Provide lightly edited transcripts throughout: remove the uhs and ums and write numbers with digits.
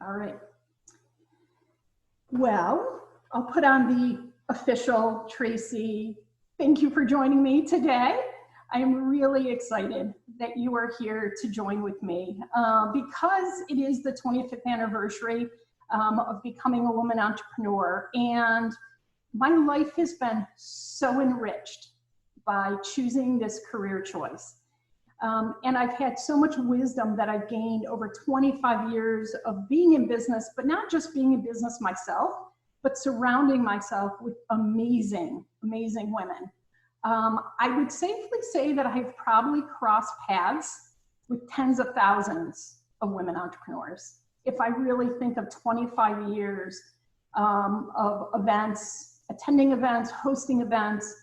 All right. Well, I'll put on the official Tracy. Thank you for joining me today. I am really excited that you are here to join with me because it is the 25th anniversary of becoming a woman entrepreneur. And my life has been so enriched by choosing this career choice. And I've had so much wisdom that I've gained over 25 years of being in business, but not just being in business myself, but surrounding myself with amazing, amazing women. I would safely say that I've probably crossed paths with tens of thousands of women entrepreneurs. If I really think of 25 years of events, attending events, hosting events,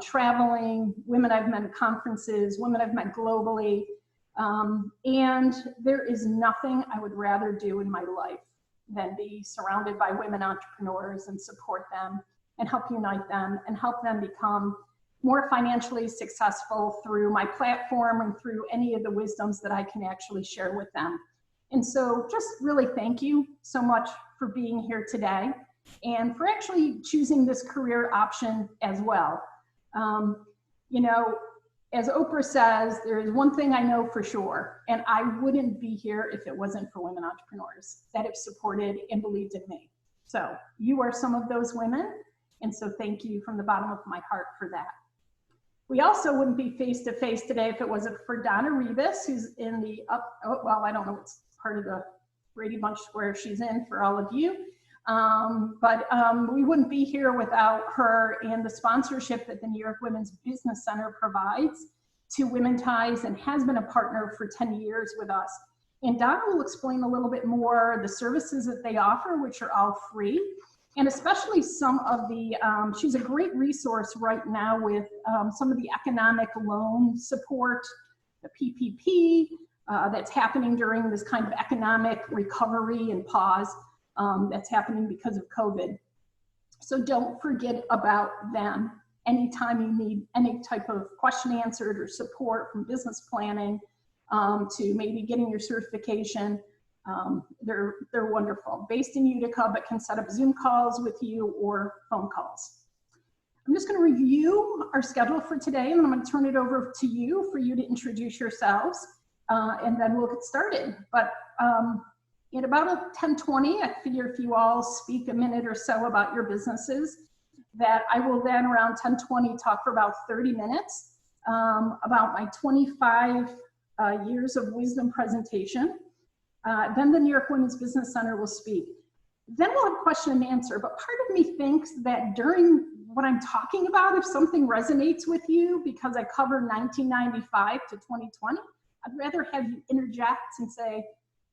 traveling, women I've met at conferences, women I've met globally. And there is nothing I would rather do in my life than be surrounded by women entrepreneurs and support them and help unite them and help them become more financially successful through my platform and through any of the wisdoms that I can actually share with them. And so just really thank you so much for being here today and for actually choosing this career option as well. You know, as Oprah says, there is one thing I know for sure, and I wouldn't be here if it wasn't for women entrepreneurs that have supported and believed in me. So you are some of those women, and so thank you from the bottom of my heart for that. We also wouldn't be face-to-face today if it wasn't for Donna Rebus, who's in the I don't know what's part of the Brady Bunch square she's in for all of you. But we wouldn't be here without her and the sponsorship that the New York Women's Business Center provides to Women Ties and has been a partner for 10 years with us. And Donna will explain a little bit more the services that they offer, which are all free, and especially some of the, she's a great resource right now with some of the economic loan support, the PPP, that's happening during this kind of economic recovery and pause. That's happening because of COVID. So don't forget about them anytime you need any type of question answered or support from business planning to maybe getting your certification. They're wonderful. Based in Utica, but can set up Zoom calls with you or phone calls. I'm just going to review our schedule for today, and then I'm going to turn it over to you for you to introduce yourselves, and then we'll get started. But at about 10:20, I figure if you all speak a minute or so about your businesses, that I will then around 10:20 talk for about 30 minutes about my 25 years of wisdom presentation. Then the New York Women's Business Center will speak. Then we'll have question and answer, but part of me thinks that during what I'm talking about, if something resonates with you, because I covered 1995 to 2020, I'd rather have you interject and say,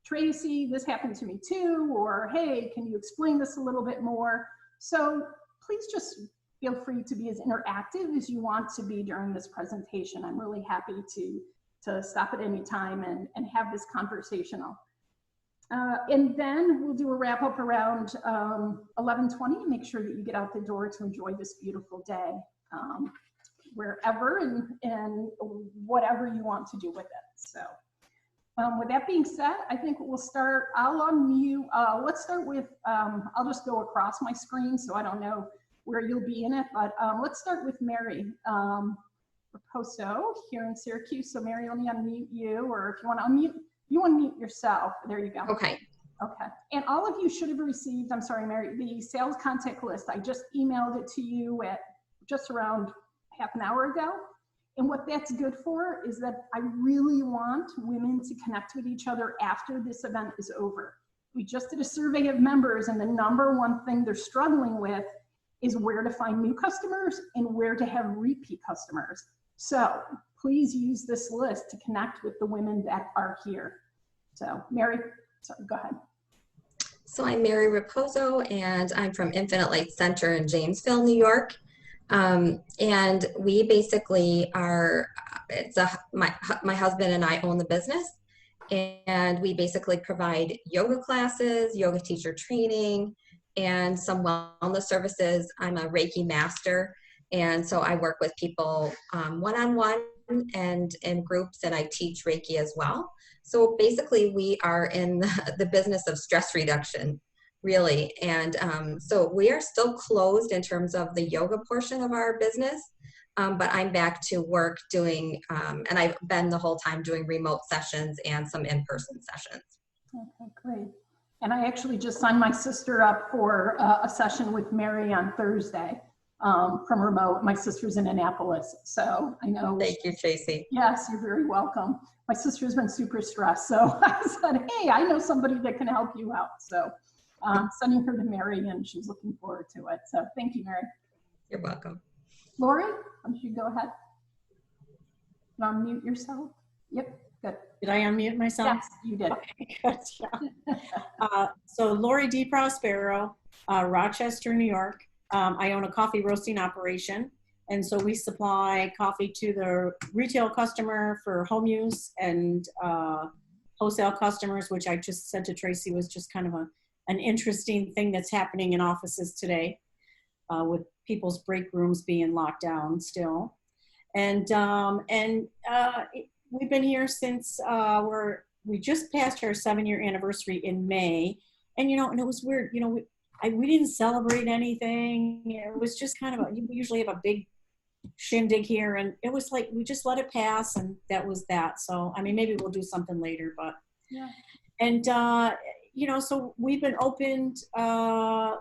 Tracy, this happened to me too, or hey, can you explain this a little bit more? So please just feel free to be as interactive as you want to be during this presentation. I'm really happy to stop at any time and have this conversational. And then we'll do a wrap up around 11:20 and make sure that you get out the door to enjoy this beautiful day, wherever and whatever you want to do with it. So. With that being said, I think we'll start. I'll unmute. Let's start with, I'll just go across my screen so I don't know where you'll be in it, but let's start with Mary Raposo here in Syracuse. So Mary, let me unmute you, or if you want to unmute, you unmute yourself. There you go. Okay. Okay. And all of you should have received, I'm sorry, Mary, the sales contact list. I just emailed it to you at just around half an hour ago. And what that's good for is that I really want women to connect with each other after this event is over. We just did a survey of members, and the number one thing they're struggling with is where to find new customers and where to have repeat customers. So please use this list to connect with the women that are here. So Mary, sorry, go ahead. So I'm Mary Raposo, and I'm from Infinite Light Center in Janesville, New York. And we basically are, my husband and I own the business, and we basically provide yoga classes, yoga teacher training, and some wellness services. I'm a Reiki master, and so I work with people one-on-one and in groups, and I teach Reiki as well. So basically we are in the business of stress reduction, really. And so we are still closed in terms of the yoga portion of our business, but I'm back to work doing, and I've been the whole time doing remote sessions and some in-person sessions. Okay, great. And I actually just signed my sister up for a session with Mary on Thursday from remote. My sister's in Annapolis, so I know. Thank you, Tracy. Yes, you're very welcome. My sister's been super stressed, so I said, hey, I know somebody that can help you out. So sending her to Mary, and she's looking forward to it. So thank you, Mary. You're welcome. Lori, why don't you go ahead and unmute yourself? Yep, good. Did I unmute myself? Yes, you did. Okay, good. Yeah. So Lori D. Prospero, Rochester, New York. I own a coffee roasting operation. And so we supply coffee to the retail customer for home use and wholesale customers, which I just said to Tracy was just kind of an interesting thing that's happening in offices today with people's break rooms being locked down still. And we've been here since we just passed our 7-year anniversary in May. And, you know, and it was weird, you know, we didn't celebrate anything. It was just kind of we usually have a big shindig here, and it was like we just let it pass, and that was that. So I mean, maybe we'll do something later, but yeah. And you know, so we've been opened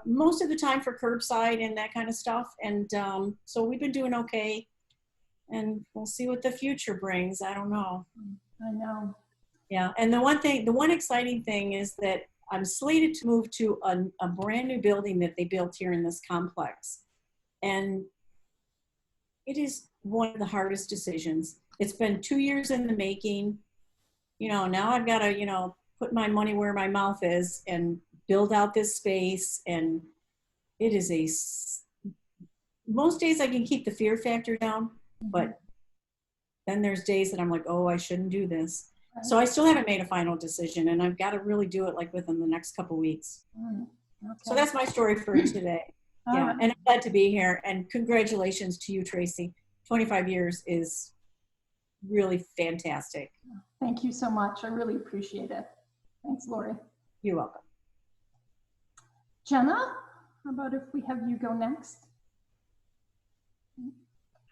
most of the time for curbside and that kind of stuff, and so we've been doing okay, and we'll see what the future brings. I don't know. I know. Yeah, and the one exciting thing is that I'm slated to move to a brand new building that they built here in this complex. And it is one of the hardest decisions. It's been 2 years in the making. You know, now I've got to, you know, put my money where my mouth is and build out this space. And it is most days I can keep the fear factor down, but then there's days that I'm like, oh, I shouldn't do this. So I still haven't made a final decision, and I've got to really do it like within the next couple weeks. Okay. So that's my story for today. Yeah, and I'm glad to be here, and congratulations to you, Tracy. 25 years is really fantastic. Thank you so much. I really appreciate it. Thanks, Lori. You're welcome. Jenna, how about if we have you go next?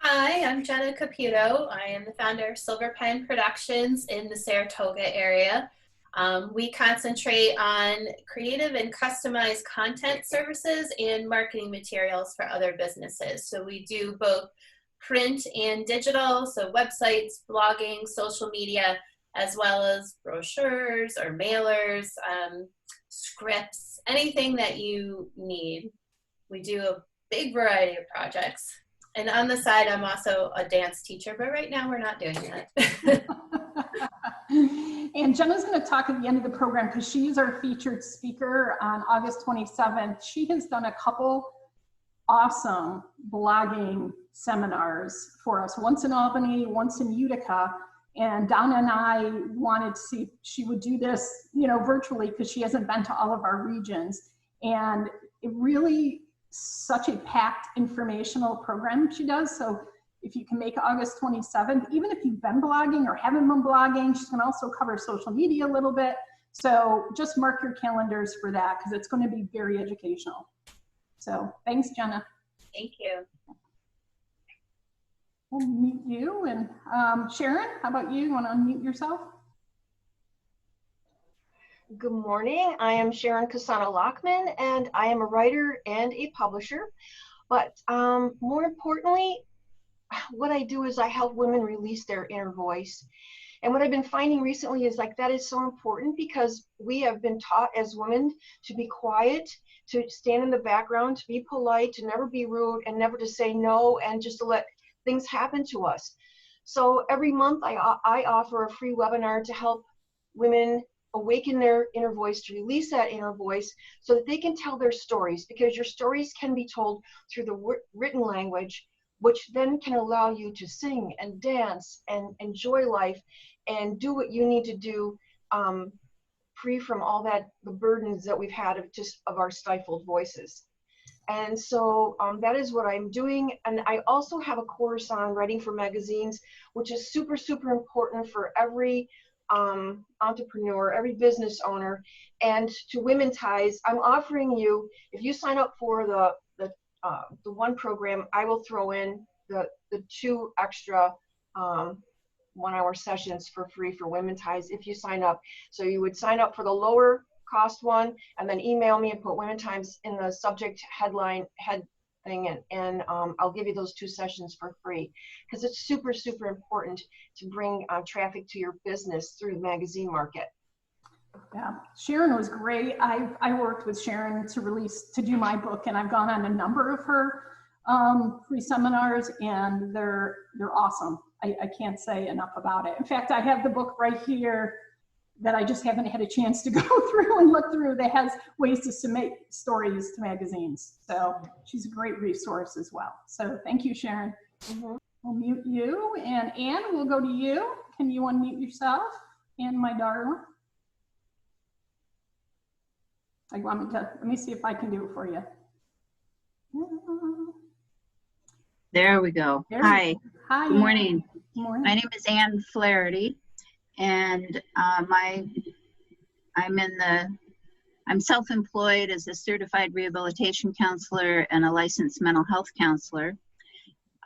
Hi, I'm Jenna Caputo. I am the founder of Silver Pine Productions in the Saratoga area. We concentrate on creative and customized content services and marketing materials for other businesses. So we do both print and digital, so websites, blogging, social media, as well as brochures or mailers, scripts, anything that you need. We do a big variety of projects. And on the side, I'm also a dance teacher, but right now we're not doing that. And Jenna's going to talk at the end of the program because she is our featured speaker on August 27th. She has done a couple awesome blogging seminars for us, once in Albany, once in Utica. And Donna and I wanted to see if she would do this, you know, virtually because she hasn't been to all of our regions. And it really such a packed informational program she does. So if you can make August 27th, even if you've been blogging or haven't been blogging, she's going to also cover social media a little bit. So just mark your calendars for that because it's going to be very educational. So thanks, Jenna. Thank you. We'll mute you. And Sharon, how about you? You want to unmute yourself? Good morning. I am Sharon Kasana-Lockman, and I am a writer and a publisher. But more importantly, what I do is I help women release their inner voice. And what I've been finding recently is like that is so important because we have been taught as women to be quiet, to stand in the background, to be polite, to never be rude, and never to say no, and just to let things happen to us. So every month I offer a free webinar to help women awaken their inner voice, to release that inner voice so that they can tell their stories, because your stories can be told through the written language, which then can allow you to sing and dance and enjoy life and do what you need to do, free from all the burdens that we've had of our stifled voices. And so that is what I'm doing. And I also have a course on writing for magazines, which is super, super important for every entrepreneur, every business owner, and to Women Ties, I'm offering you, if you sign up for the one program, I will throw in the 2 extra 1-hour sessions for free for Women Ties if you sign up. So you would sign up for the lower cost one and then email me and put Women Ties in the subject head thing, and I'll give you those 2 sessions for free, because it's super, super important to bring traffic to your business through the magazine market. Yeah, Sharon was great. I worked with Sharon to do my book, and I've gone on a number of her free seminars, and they're awesome. I can't say enough about it. In fact, I have the book right here that I just haven't had a chance to go through and look through, that has ways to submit stories to magazines. So she's a great resource as well. So thank you, Sharon. Mm-hmm. We'll mute you, and Anne, we'll go to you. Can you unmute yourself? Anne, my darling. Let me see if I can do it for you. There we go. There Hi. Hi. Good morning. Good morning. My name is Ann Flaherty, and I'm self-employed as a certified rehabilitation counselor and a licensed mental health counselor.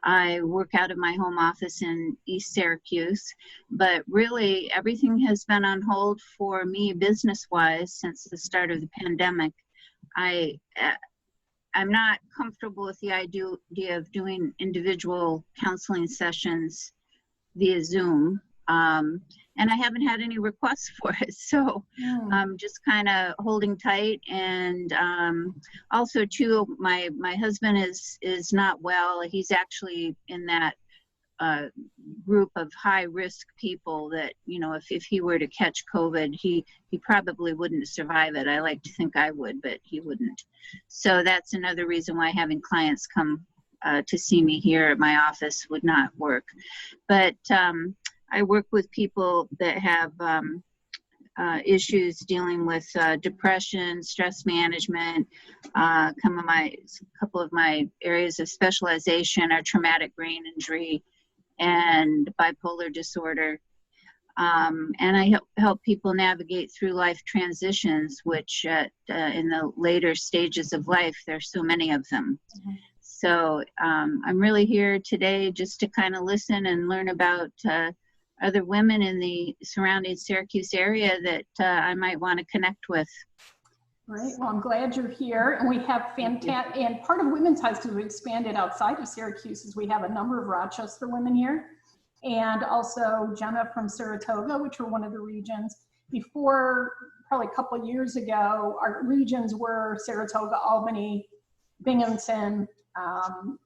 I work out of my home office in East Syracuse, but really everything has been on hold for me business-wise since the start of the pandemic. I'm not comfortable with the idea of doing individual counseling sessions via Zoom, and I haven't had any requests for it, so I'm just kind of holding tight. And also too, my husband is not well. He's actually in that group of high risk people that, you know, if he were to catch COVID, he probably wouldn't survive it. I like to think I would, but he wouldn't. So that's another reason why having clients come to see me here at my office would not work. But I work with people that have issues dealing with depression, stress management. A couple of my areas of specialization are traumatic brain injury and bipolar disorder. And I help people navigate through life transitions, which in the later stages of life, there's so many of them. Mm-hmm. So I'm really here today just to kind of listen and learn about other women in the surrounding Syracuse area that I might want to connect with. Great. Well, I'm glad you're here. And we have fantastic, and part of Women Ties, because we expanded outside of Syracuse, is we have a number of Rochester women here, and also Jenna from Saratoga, which were one of the regions. Before, probably a couple of years ago, our regions were Saratoga, Albany, Binghamton,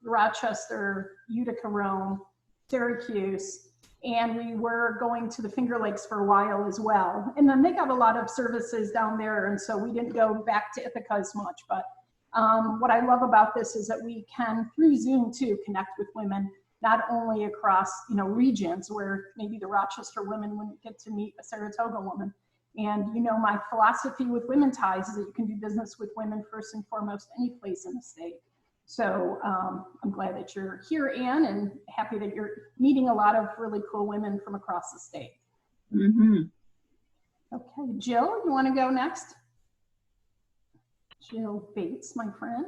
Rochester, Utica, Rome, Syracuse, and we were going to the Finger Lakes for a while as well. And then they got a lot of services down there, and so we didn't go back to Ithaca as much. But what I love about this is that we can, through Zoom too, connect with women, not only across, you know, regions where maybe the Rochester women wouldn't get to meet a Saratoga woman. And, you know, my philosophy with Women Ties is that you can do business with women first and foremost any place in the state. So I'm glad that you're here, Anne, and happy that you're meeting a lot of really cool women from across the state. Mm-hmm. Okay, Jill, you want to go next? Jill Bates, my friend.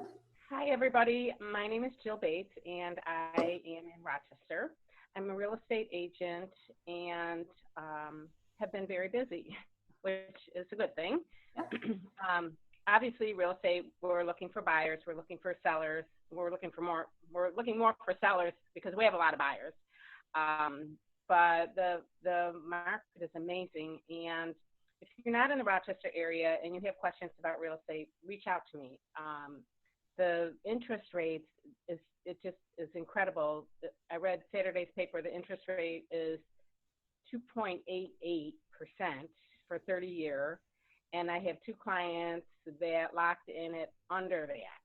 Hi, everybody. My name is Jill Bates, and I am in Rochester. I'm a real estate agent and have been very busy, which is a good thing. Yeah. Obviously, real estate, we're looking for buyers, we're looking for sellers, we're looking more for sellers because we have a lot of buyers. But the market is amazing, and if you're not in the Rochester area and you have questions about real estate, reach out to me. The interest rates is incredible. I read Saturday's paper. The interest rate is 2.88% for 30-year. And I have 2 clients that locked in it under that.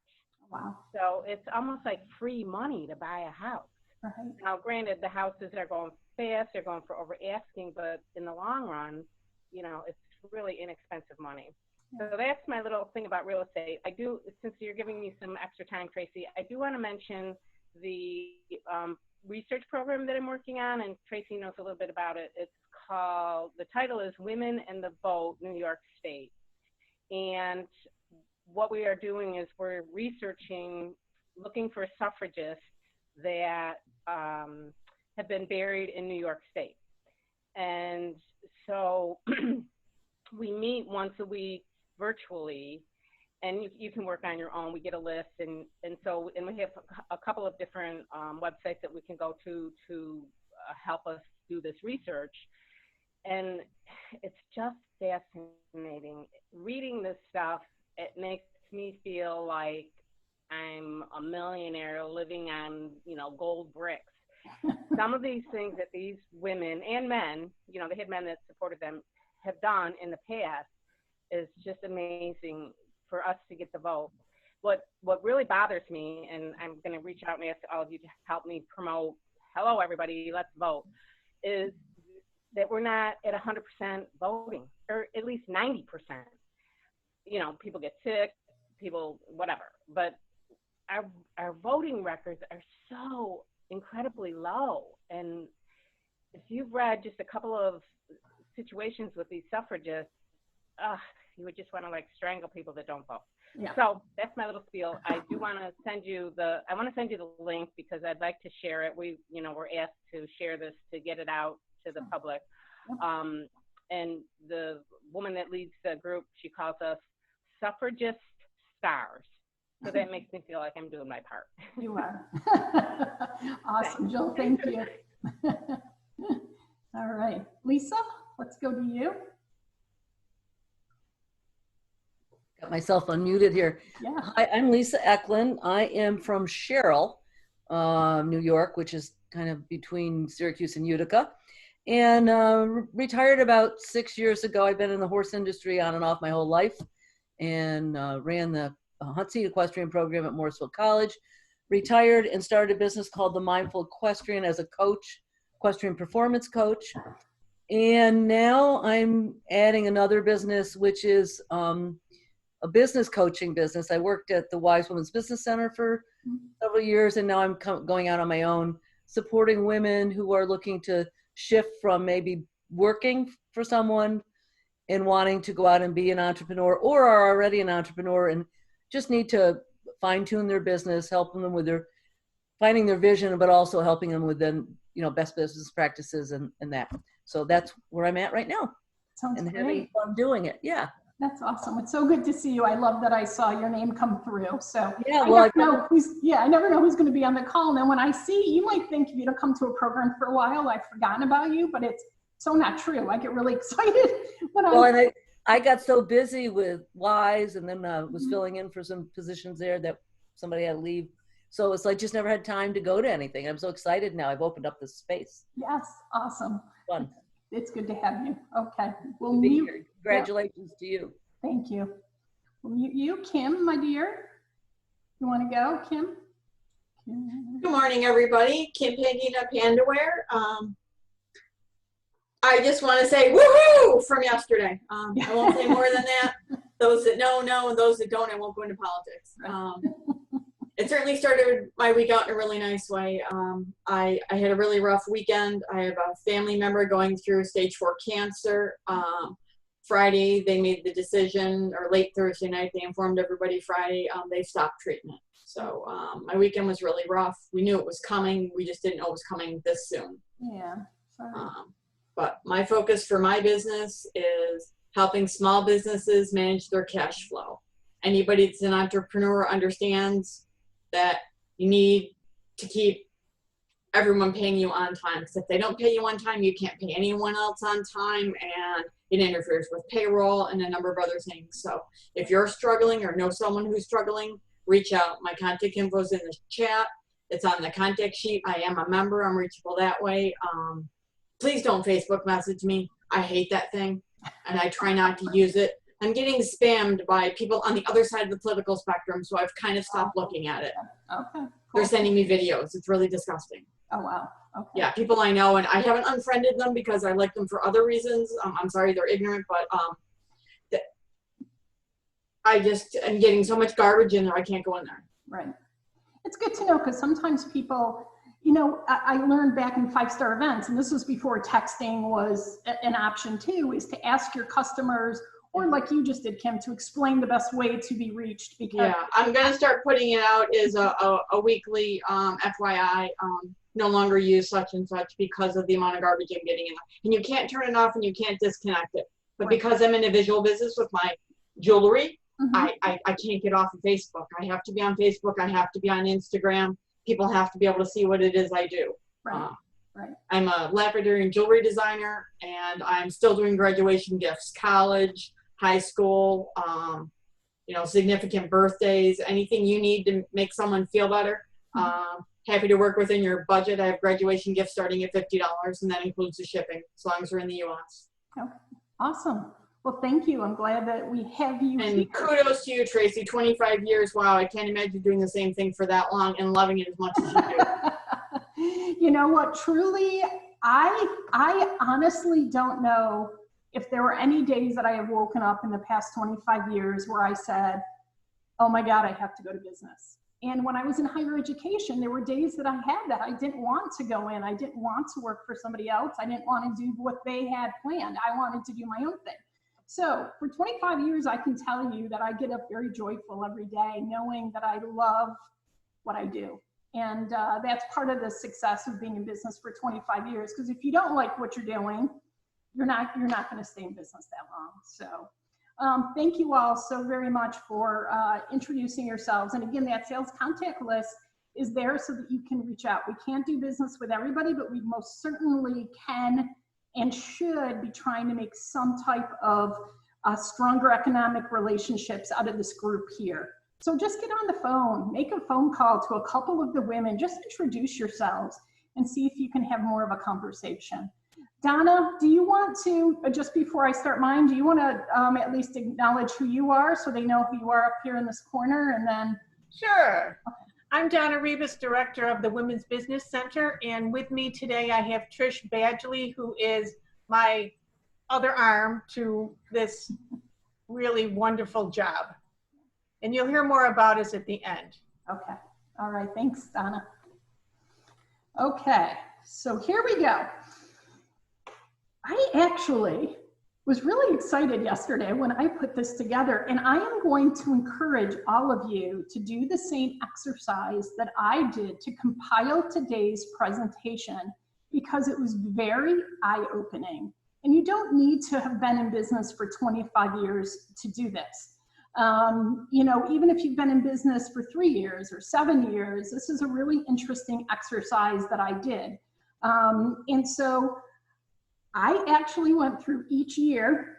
Wow. So it's almost like free money to buy a house. Right. Now, granted, the houses are going fast, they're going for over asking, but in the long run, you know, it's really inexpensive money. Yeah. So that's my little thing about real estate. I do, since you're giving me some extra time, Tracy, I do want to mention the research program that I'm working on, and Tracy knows a little bit about it. It's called, the title is Women and the Vote, New York State. And what we are doing is we're researching, looking for suffragists that have been buried in New York State. And so we meet once a week virtually, and you can work on your own. We get a list, and we have a couple of different websites that we can go to help us do this research. And it's just fascinating. Reading this stuff, it makes me feel like I'm a millionaire living on, gold bricks. Some of these things that these women and men, they had men that supported them, have done in the past is just amazing for us to get the vote. What really bothers me, and I'm going to reach out and ask all of you to help me promote, hello everybody, let's vote, is that we're not at 100% voting, or at least 90%. People get sick, people, whatever, but our voting records are so incredibly low. And if you've read just a couple of situations with these suffragists, you would just want to strangle people that don't vote. Yeah. So that's my little spiel. I do want to send you the link because I'd like to share it. We're asked to share this to get it out to the public. And the woman that leads the group, she calls us suffragist stars. So that makes me feel like I'm doing my part. You are. Awesome, Jill. Thank you. All right, Lisa, let's go to you. Got myself unmuted here. Yeah. Hi, I'm Lisa Eklund. I am from Sherrill, New York, which is kind of between Syracuse and Utica. And retired about 6 years ago. I've been in the horse industry on and off my whole life, and ran the Hunt Seat Equestrian program at Morrisville College. Retired and started a business called the Mindful Equestrian as a coach, equestrian performance coach. And now I'm adding another business, which is a business coaching business. I worked at the Wise Women's Business Center for several years, and now I'm going out on my own, supporting women who are looking to shift from maybe working for someone and wanting to go out and be an entrepreneur, or are already an entrepreneur and just need to fine-tune their business, helping them with finding their vision, but also helping them with best business practices and that. So that's where I'm at right now. Sounds and great. Having fun doing it. Yeah. That's awesome. It's so good to see you. I love that I saw your name come through. So yeah, I never know who's going to be on the call. And then when I see, you might think if you don't come to a program for a while, I've forgotten about you, but it's so not true. I get really excited when and I got so busy with Wise, and then was filling in for some positions there that somebody had to leave. So it's like just never had time to go to anything. I'm so excited now. I've opened up this space. Yes, awesome. Fun. It's good to have you. Okay. Well, congratulations to you. Thank you. We'll mute you. Kim, my dear. You want to go, Kim? Good morning, everybody. Kim Picking Up Handwear. I just want to say woohoo from yesterday. I won't say more than that. Those that know, and those that don't, I won't go into politics. It certainly started my week out in a really nice way. I had a really rough weekend. I have a family member going through stage 4 cancer. Friday, they made the decision, or late Thursday night, they informed everybody Friday, they stopped treatment. So my weekend was really rough. We knew it was coming. We just didn't know it was coming this soon. Yeah. But my focus for my business is helping small businesses manage their cash flow. Anybody that's an entrepreneur understands that you need to keep everyone paying you on time, because if they don't pay you on time, you can't pay anyone else on time, and it interferes with payroll and a number of other things. So if you're struggling or know someone who's struggling, reach out. My contact info is in the chat. It's on the contact sheet. I am a member. I'm reachable that way. Please don't Facebook message me. I hate that thing, and I try not to use it. I'm getting spammed by people on the other side of the political spectrum, so I've kind of stopped looking at it. Okay. Cool. They're sending me videos. It's really disgusting. Oh, wow. Okay. Yeah, people I know, and I haven't unfriended them because I like them for other reasons. I'm sorry, they're ignorant, but I just am getting so much garbage in there, I can't go in there. Right. It's good to know, because sometimes people, you know, I learned back in 5-star events, and this was before texting was an option too, is to ask your customers, or like you just did, Kim, to explain the best way to be reached. Because yeah, I'm going to start putting it out as a weekly FYI, no longer use such and such because of the amount of garbage I'm getting in. And you can't turn it off and you can't disconnect it. But because I'm in a visual business with my jewelry, I can't get off of Facebook. I have to be on Facebook. I have to be on Instagram. People have to be able to see what it is I do. Right. I'm a lapidary and jewelry designer, and I'm still doing graduation gifts, college, high school, you know, significant birthdays, anything you need to make someone feel better. Happy to work within your budget. I have graduation gifts starting at $50, and that includes the shipping, as long as we're in the U.S. Okay. Awesome. Well, thank you. I'm glad that we have you And here. kudos to you, Tracy. 25 years. Wow, I can't imagine doing the same thing for that long and loving it as much as you do. You know what? Truly, I honestly don't know if there were any days that I have woken up in the past 25 years where I said, oh my God, I have to go to business. And when I was in higher education, there were days that I had that I didn't want to go in. I didn't want to work for somebody else. I didn't want to do what they had planned. I wanted to do my own thing. So for 25 years, I can tell you that I get up very joyful every day, knowing that I love what I do. And that's part of the success of being in business for 25 years. Because if you don't like what you're doing, you're not going to stay in business that long. So thank you all so very much for introducing yourselves. And again, that sales contact list is there so that you can reach out. We can't do business with everybody, but we most certainly can and should be trying to make some type of stronger economic relationships out of this group here. So just get on the phone, make a phone call to a couple of the women, just introduce yourselves and see if you can have more of a conversation. Donna, do you want to, just before I start mine, do you want to at least acknowledge who you are so they know who you are up here in this corner, and then? Sure. I'm Donna Rebus, Director of the Women's Business Center, and with me today I have Trish Badgley, who is my other arm to this really wonderful job. And you'll hear more about us at the end. Okay. All right. Thanks, Donna. Okay. So here we go. I actually was really excited yesterday when I put this together, and I am going to encourage all of you to do the same exercise that I did to compile today's presentation, because it was very eye-opening. And you don't need to have been in business for 25 years to do this. You know, even if you've been in business for 3 years or 7 years, this is a really interesting exercise that I did. And so I actually went through each year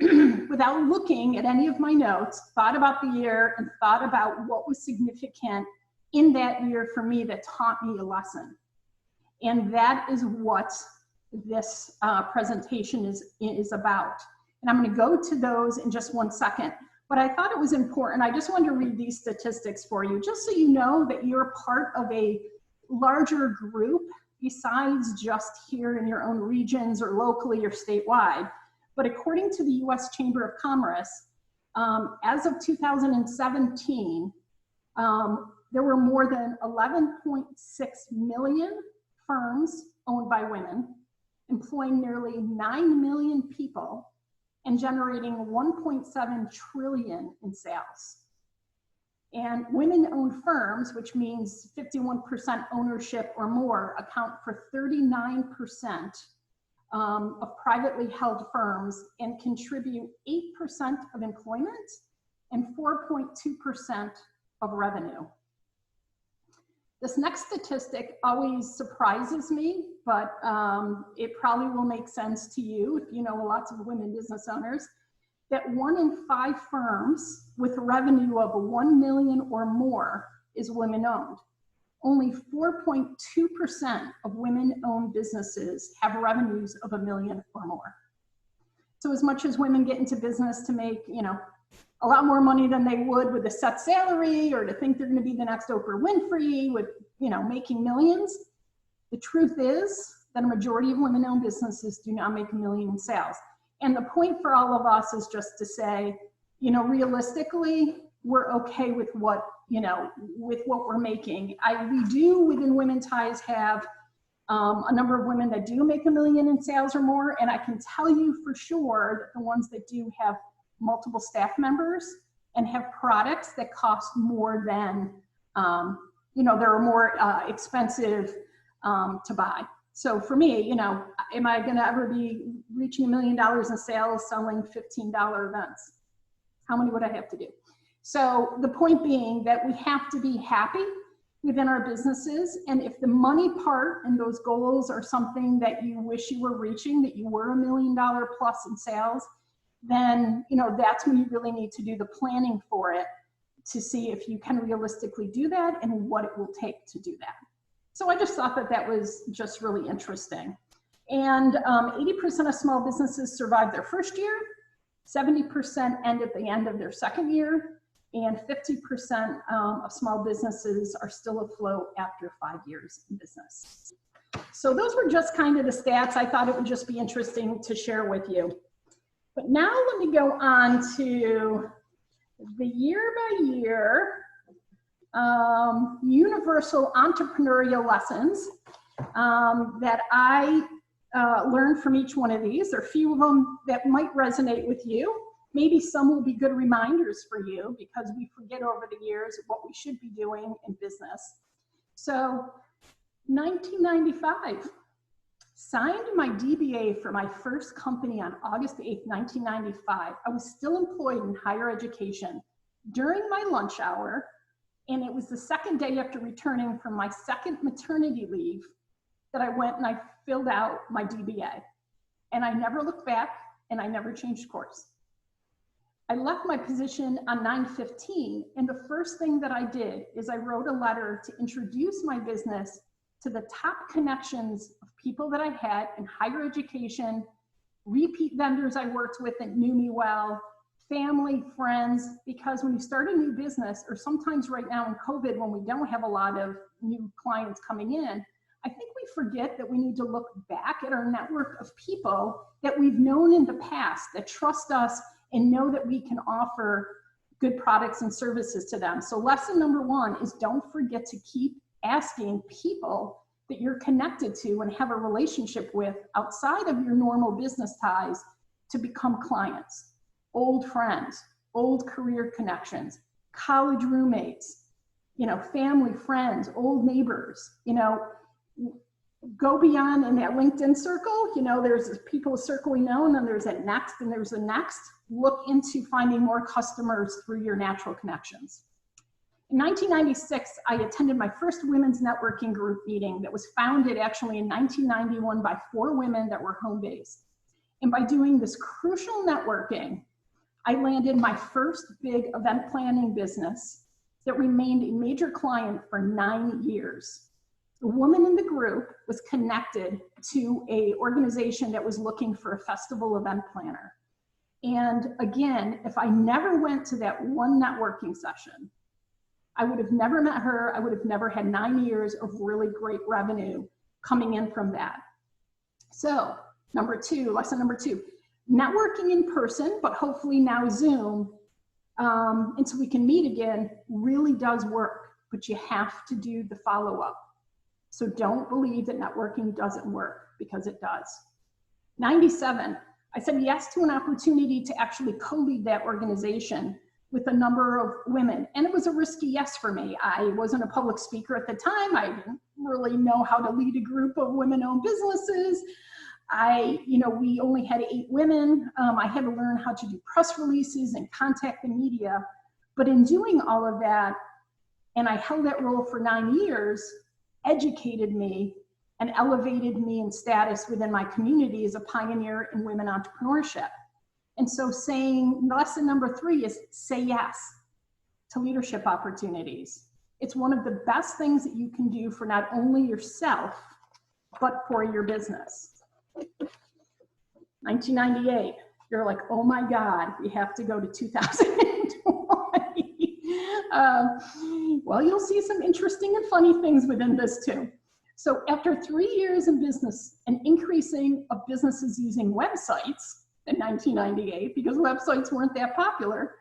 without looking at any of my notes, thought about the year and thought about what was significant in that year for me that taught me a lesson. And that is what this presentation is about. And I'm going to go to those in just one second. But I thought it was important. I just wanted to read these statistics for you, just so you know that you're part of a larger group besides just here in your own regions or locally or statewide. But according to the U.S. Chamber of Commerce, as of 2017, there were more than 11.6 million firms owned by women, employing nearly 9 million people and generating 1.7 trillion in sales. And women-owned firms, which means 51% ownership or more, account for 39% of privately held firms and contribute 8% of employment and 4.2% of revenue. This next statistic always surprises me, but it probably will make sense to you if you know lots of women business owners, that 1 in 5 firms with revenue of 1 million or more is women-owned. Only 4.2% of women-owned businesses have revenues of 1 million or more. So as much as women get into business to make, you know, a lot more money than they would with a set salary, or to think they're going to be the next Oprah Winfrey with, you know, making millions, the truth is that a majority of women-owned businesses do not make 1 million in sales. And the point for all of us is just to say, you know, realistically, we're okay with what, you know, with what we're making. We do within Women Ties have a number of women that do make $1 million in sales or more, and I can tell you for sure that the ones that do have multiple staff members and have products that cost more than, they're more expensive to buy. So for me, am I going to ever be reaching $1 million in sales selling $15 events? How many would I have to do? So the point being that we have to be happy within our businesses. And if the money part and those goals are something that you wish you were reaching, that you were $1 million plus in sales, then, that's when you really need to do the planning for it to see if you can realistically do that and what it will take to do that. So I just thought that that was just really interesting. And 80% of small businesses survive their first year, 70% end at the end of their second year, and 50% of small businesses are still afloat after 5 years in business. So those were just kind of the stats. I thought it would just be interesting to share with you. But now let me go on to the year-by-year universal entrepreneurial lessons that I learned from each one of these. There are a few of them that might resonate with you. Maybe some will be good reminders for you because we forget over the years what we should be doing in business. So 1995, signed my DBA for my first company on August 8th, 1995. I was still employed in higher education during my lunch hour, and it was the second day after returning from my second maternity leave that I went and I filled out my DBA. And I never looked back, and I never changed course. I left my position on 9/15, and the first thing that I did is I wrote a letter to introduce my business to the top connections of people that I had in higher education, repeat vendors I worked with that knew me well, family, friends, because when you start a new business, or sometimes right now in COVID when we don't have a lot of new clients coming in, I think we forget that we need to look back at our network of people that we've known in the past that trust us and know that we can offer good products and services to them. So lesson number one is don't forget to keep asking people that you're connected to and have a relationship with outside of your normal business ties to become clients, old friends, old career connections, college roommates, family, friends, old neighbors, go beyond in that LinkedIn circle. There's people circle we know, and then there's that next, and there's the next. Look into finding more customers through your natural connections. In 1996, I attended my first women's networking group meeting that was founded actually in 1991 by 4 women that were home-based. And by doing this crucial networking, I landed my first big event planning business that remained a major client for 9 years. The woman in the group was connected to an organization that was looking for a festival event planner. And again, if I never went to that one networking session, I would have never met her. I would have never had 9 years of really great revenue coming in from that. So lesson number two, networking in person, but hopefully now Zoom, until we can meet again, really does work, but you have to do the follow-up. So don't believe that networking doesn't work, because it does. 97, I said yes to an opportunity to actually co-lead that organization with a number of women. And it was a risky yes for me. I wasn't a public speaker at the time. I didn't really know how to lead a group of women-owned businesses. We only had 8 women. I had to learn how to do press releases and contact the media. But in doing all of that, and I held that role for 9 years, educated me and elevated me in status within my community as a pioneer in women entrepreneurship. And so lesson number 3 is say yes to leadership opportunities. It's one of the best things that you can do for not only yourself, but for your business. 1998, you're like, oh my God, we have to go to 2020. Well, you'll see some interesting and funny things within this too. So after 3 years in business and increasing of businesses using websites in 1998, because websites weren't that popular,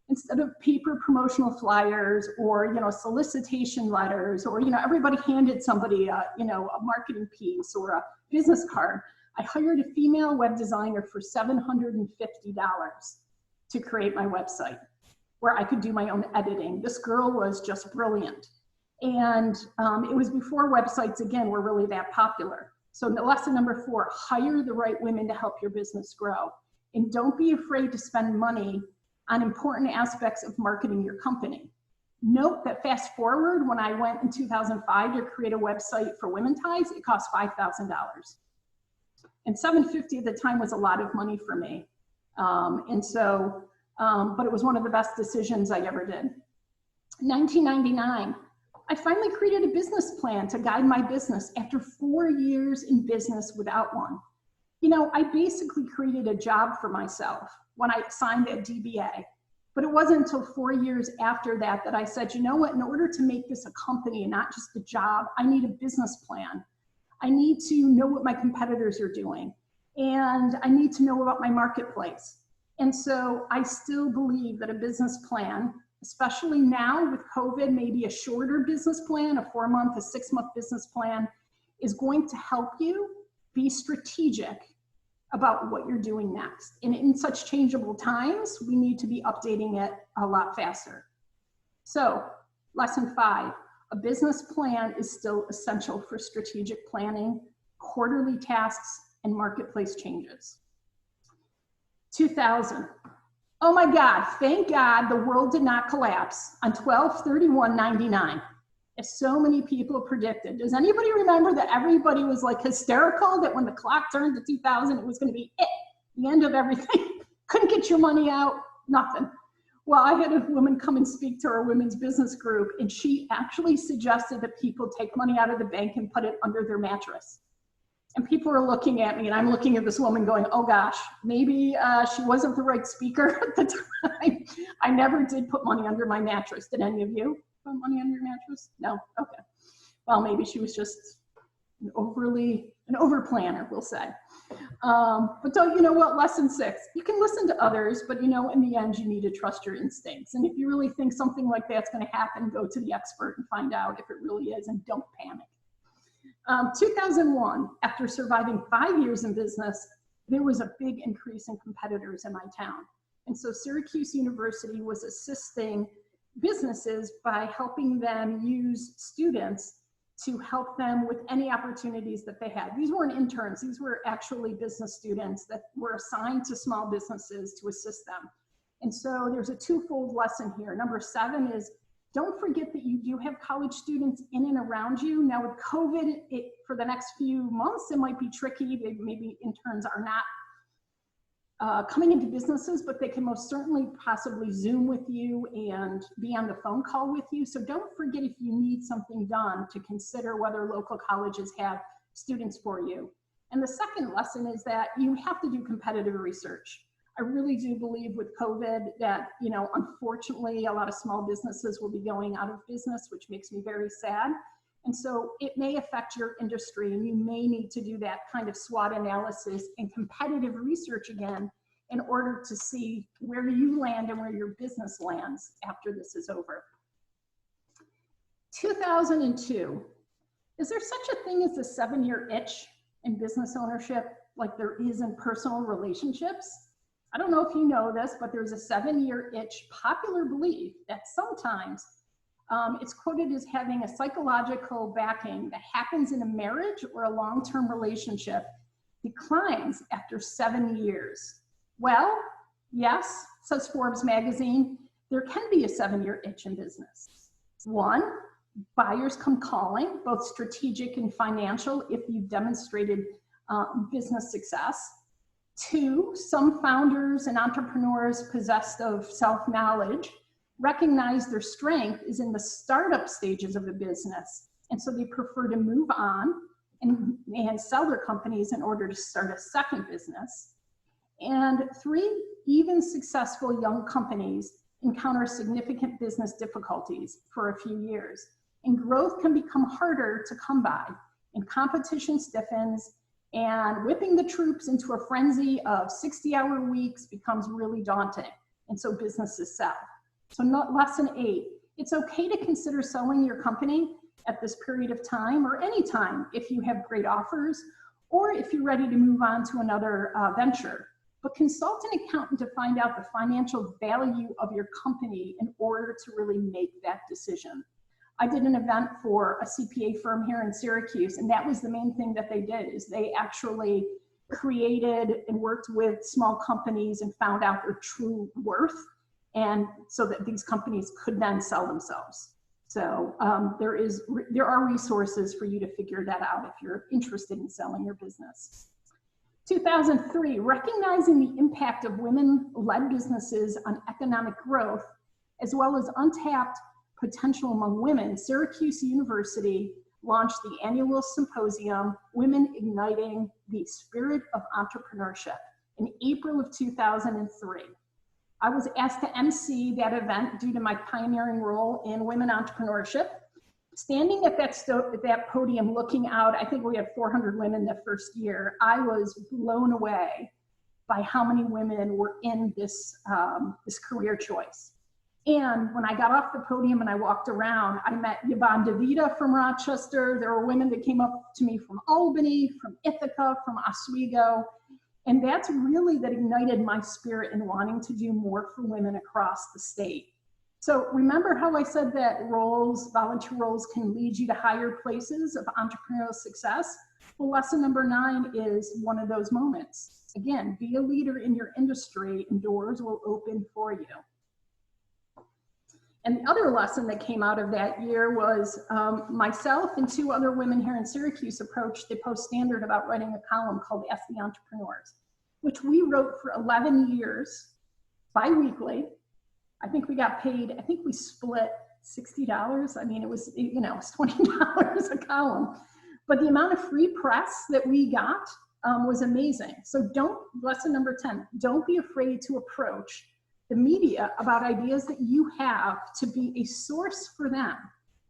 instead of paper promotional flyers or, you know, solicitation letters, or, you know, everybody handed somebody a, you know, a marketing piece or a business card, I hired a female web designer for $750 to create my website, where I could do my own editing. This girl was just brilliant. And it was before websites, again, were really that popular. So lesson number 4, hire the right women to help your business grow. And don't be afraid to spend money on important aspects of marketing your company. Note that fast forward, when I went in 2005 to create a website for Women Ties, it cost $5,000. And $750 at the time was a lot of money for me. But it was one of the best decisions I ever did. 1999, I finally created a business plan to guide my business after 4 years in business without one. You know, I basically created a job for myself when I signed that DBA. But it wasn't until 4 years after that that I said, you know what, in order to make this a company and not just a job, I need a business plan. I need to know what my competitors are doing. And I need to know about my marketplace. And so I still believe that a business plan, especially now with COVID, maybe a shorter business plan, a 4-month, a 6-month business plan, is going to help you be strategic about what you're doing next. And in such changeable times, we need to be updating it a lot faster. So, lesson 5, a business plan is still essential for strategic planning, quarterly tasks, and marketplace changes. 2000. Oh my God, thank God the world did not collapse on 12/31/99, as so many people predicted. Does anybody remember that everybody was like hysterical that when the clock turned to 2000, it was going to be it, the end of everything? Couldn't get your money out, nothing. Well, I had a woman come and speak to our women's business group, and she actually suggested that people take money out of the bank and put it under their mattress. And people are looking at me, and I'm looking at this woman going, oh gosh, maybe she wasn't the right speaker at the time. I never did put money under my mattress. Did any of you put money under your mattress? No? Okay. Well, maybe she was just an over-planner, we'll say. But don't, you know what, lesson 6, you can listen to others, but you know, in the end, you need to trust your instincts. And if you really think something like that's going to happen, go to the expert and find out if it really is, and don't panic. 2001, after surviving 5 years in business, there was a big increase in competitors in my town. And so Syracuse University was assisting businesses by helping them use students to help them with any opportunities that they had. These weren't interns, these were actually business students that were assigned to small businesses to assist them. And so there's a twofold lesson here. Number 7 is, don't forget that you do have college students in and around you. Now with COVID, for the next few months, it might be tricky. Maybe interns are not coming into businesses, but they can most certainly possibly Zoom with you and be on the phone call with you. So don't forget, if you need something done, to consider whether local colleges have students for you. And the second lesson is that you have to do competitive research. I really do believe with COVID that, you know, unfortunately, a lot of small businesses will be going out of business, which makes me very sad. And so it may affect your industry, and you may need to do that kind of SWOT analysis and competitive research again in order to see where you land and where your business lands after this is over. 2002, is there such a thing as a 7-year itch in business ownership like there is in personal relationships? I don't know if you know this, but there's a 7-year itch popular belief that sometimes it's quoted as having a psychological backing that happens in a marriage or a long-term relationship declines after 7 years. Well, yes, says Forbes magazine, there can be a 7-year itch in business. 1, buyers come calling, both strategic and financial, if you've demonstrated business success. 2, some founders and entrepreneurs possessed of self-knowledge recognize their strength is in the startup stages of a business. And so they prefer to move on and sell their companies in order to start a second business. And 3, even successful young companies encounter significant business difficulties for a few years. And growth can become harder to come by, and competition stiffens, and whipping the troops into a frenzy of 60-hour weeks becomes really daunting. And so businesses sell. So lesson 8, it's okay to consider selling your company at this period of time or any time if you have great offers or if you're ready to move on to another venture. But consult an accountant to find out the financial value of your company in order to really make that decision. I did an event for a CPA firm here in Syracuse, and that was the main thing that they did, is they actually created and worked with small companies and found out their true worth, and so that these companies could then sell themselves. So there are resources for you to figure that out if you're interested in selling your business. 2003, recognizing the impact of women-led businesses on economic growth, as well as untapped potential among women, Syracuse University launched the annual symposium, Women Igniting the Spirit of Entrepreneurship, in April of 2003. I was asked to MC that event due to my pioneering role in women entrepreneurship. Standing at that podium looking out, I think we had 400 women the first year, I was blown away by how many women were in this career choice. And when I got off the podium and I walked around, I met Yvonne DeVita from Rochester. There were women that came up to me from Albany, from Ithaca, from Oswego. And that's really that ignited my spirit in wanting to do more for women across the state. So remember how I said that volunteer roles can lead you to higher places of entrepreneurial success? Well, lesson number 9 is one of those moments. Again, be a leader in your industry and doors will open for you. And the other lesson that came out of that year was myself and 2 other women here in Syracuse approached the Post Standard about writing a column called Ask the Entrepreneurs, which we wrote for 11 years, bi-weekly. I think we got paid, I think we split $60. I mean, it was, you know, it's $20 a column. But the amount of free press that we got was amazing. So lesson number 10, don't be afraid to approach the media about ideas that you have to be a source for them.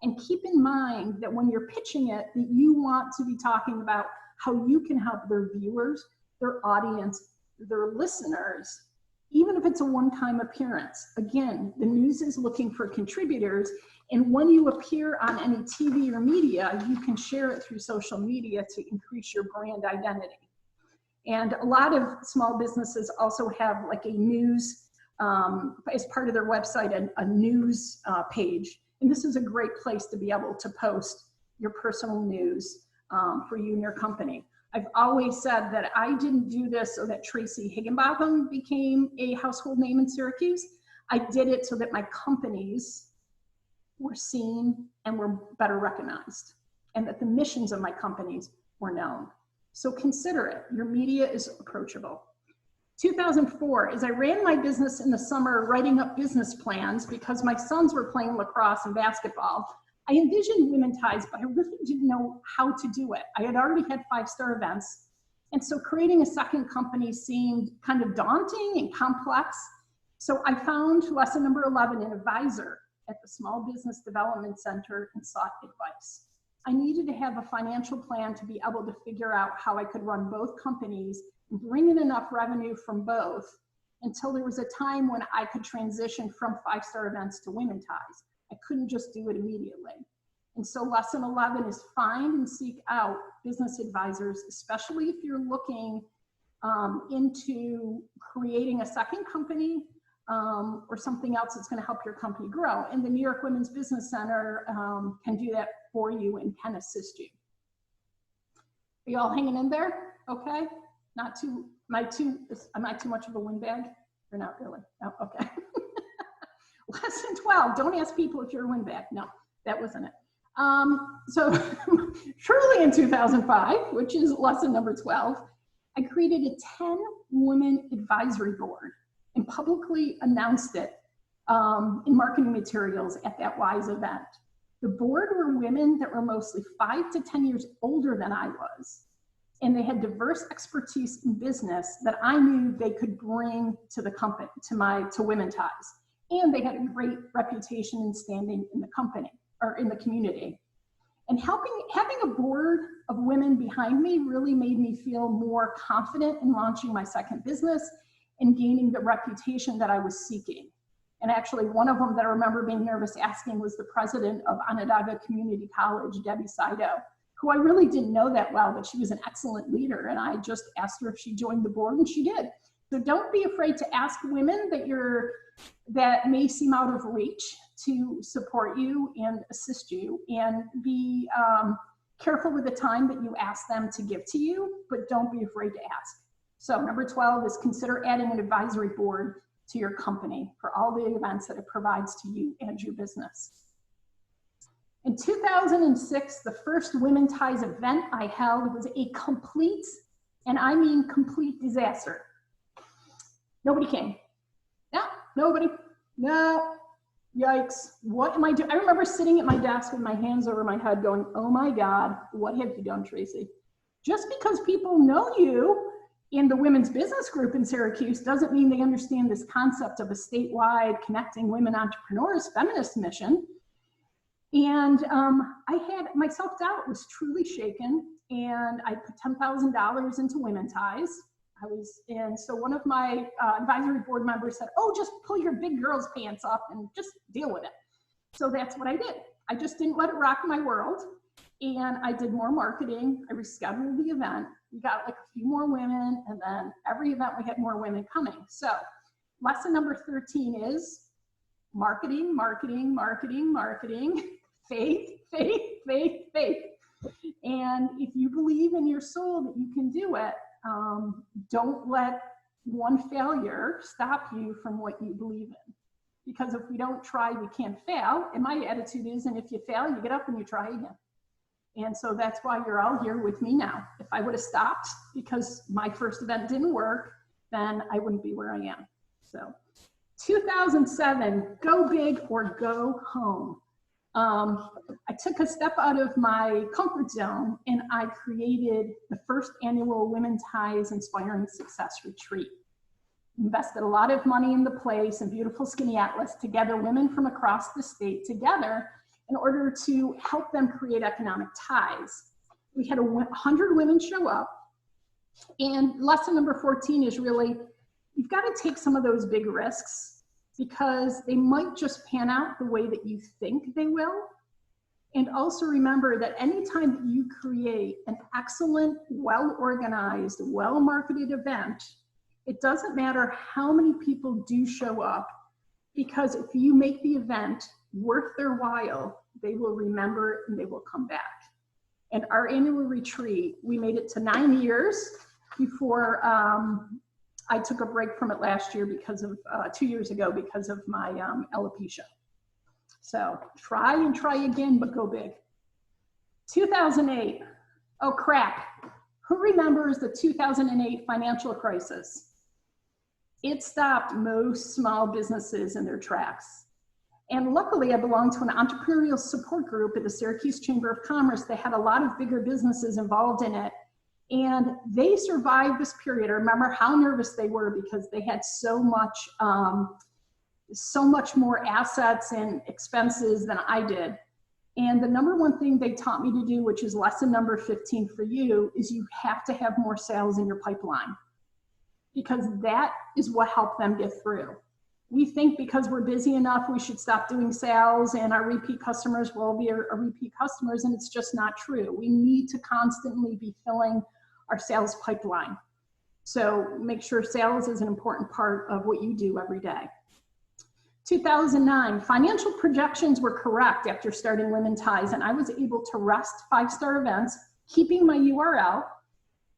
And keep in mind that when you're pitching it, that you want to be talking about how you can help their viewers, their audience, their listeners, even if it's a one-time appearance. Again, the news is looking for contributors, and when you appear on any TV or media, you can share it through social media to increase your brand identity. And a lot of small businesses also have like a news, as part of their website, a news page. And this is a great place to be able to post your personal news for you and your company. I've always said that I didn't do this so that Tracy Higginbotham became a household name in Syracuse. I did it so that my companies were seen and were better recognized, and that the missions of my companies were known. So consider it. Your media is approachable. 2004, as I ran my business in the summer writing up business plans because my sons were playing lacrosse and basketball, I envisioned Women Ties, but I really didn't know how to do it. I had already had 5-star events. And so creating a second company seemed kind of daunting and complex. So I found lesson number 11, an advisor at the Small Business Development Center, and sought advice. I needed to have a financial plan to be able to figure out how I could run both companies and bring in enough revenue from both until there was a time when I could transition from 5-star events to Women Ties. I couldn't just do it immediately. And so lesson 11 is find and seek out business advisors, especially if you're looking into creating a second company or something else that's going to help your company grow. And the New York Women's Business Center can do that for you and can assist you. Are you all hanging in there? Okay. Am I too much of a windbag? Or not really? No, okay. Lesson 12, don't ask people if you're a windbag. No, that wasn't it. So surely in 2005, which is lesson number 12, I created a 10-woman advisory board and publicly announced it in marketing materials at that WISE event. The board were women that were mostly 5 to 10 years older than I was, and they had diverse expertise in business that I knew they could bring to the company, to Women Ties. And they had a great reputation and standing in the company or in the community. And having a board of women behind me really made me feel more confident in launching my second business and gaining the reputation that I was seeking. And actually one of them that I remember being nervous asking was the president of Onondaga Community College, Debbie Sido, who I really didn't know that well, but she was an excellent leader. And I just asked her if she joined the board, and she did. So don't be afraid to ask women that may seem out of reach to support you and assist you, and be careful with the time that you ask them to give to you, but don't be afraid to ask. So number 12 is consider adding an advisory board to your company for all the events that it provides to you and your business. In 2006, the first Women Ties event I held was a complete, and I mean complete, disaster. Nobody came. No, nobody. No. Yikes. What am I doing? I remember sitting at my desk with my hands over my head going, oh my God, what have you done, Tracy? Just because people know you in the women's business group in Syracuse doesn't mean they understand this concept of a statewide connecting women entrepreneurs feminist mission. And my self-doubt was truly shaken, and I put $10,000 into Women Ties. So one of my advisory board members said, oh, just pull your big girl's pants up and just deal with it. So that's what I did. I just didn't let it rock my world. And I did more marketing. I rescheduled the event. We got like a few more women, and then every event we had more women coming. So lesson number 13 is marketing, marketing, marketing, marketing, faith, faith, faith, faith. And if you believe in your soul that you can do it, don't let one failure stop you from what you believe in. Because if we don't try, we can't fail. And my attitude is, and if you fail, you get up and you try again. And so that's why you're all here with me now. If I would have stopped because my first event didn't work, then I wouldn't be where I am. So 2007, go big or go home. I took a step out of my comfort zone, and I created the first annual Women Ties Inspiring Success Retreat. Invested a lot of money in the place and beautiful skinny atlas to gather women from across the state together in order to help them create economic ties. We had 100 women show up, and lesson number 14 is really, you've got to take some of those big risks, because they might just pan out the way that you think they will. And also remember that anytime that you create an excellent, well-organized, well-marketed event, it doesn't matter how many people do show up, because if you make the event worth their while, they will remember and they will come back. And our annual retreat, we made it to 9 years before I took a break from it last year because of 2 years ago because of my alopecia. So try and try again, but go big. 2008, oh crap. Who remembers the 2008 financial crisis? It stopped most small businesses in their tracks. And luckily I belong to an entrepreneurial support group at the Syracuse Chamber of Commerce that had a lot of bigger businesses involved in it. And they survived this period. I remember how nervous they were because they had so much more assets and expenses than I did. And the number one thing they taught me to do, which is lesson number 15 for you, is you have to have more sales in your pipeline, because that is what helped them get through. We think because we're busy enough, we should stop doing sales and our repeat customers will be our repeat customers, and it's just not true. We need to constantly be filling our sales pipeline. So make sure sales is an important part of what you do every day. 2009, financial projections were correct after starting Women Ties, and I was able to rest 5-star events, keeping my URL.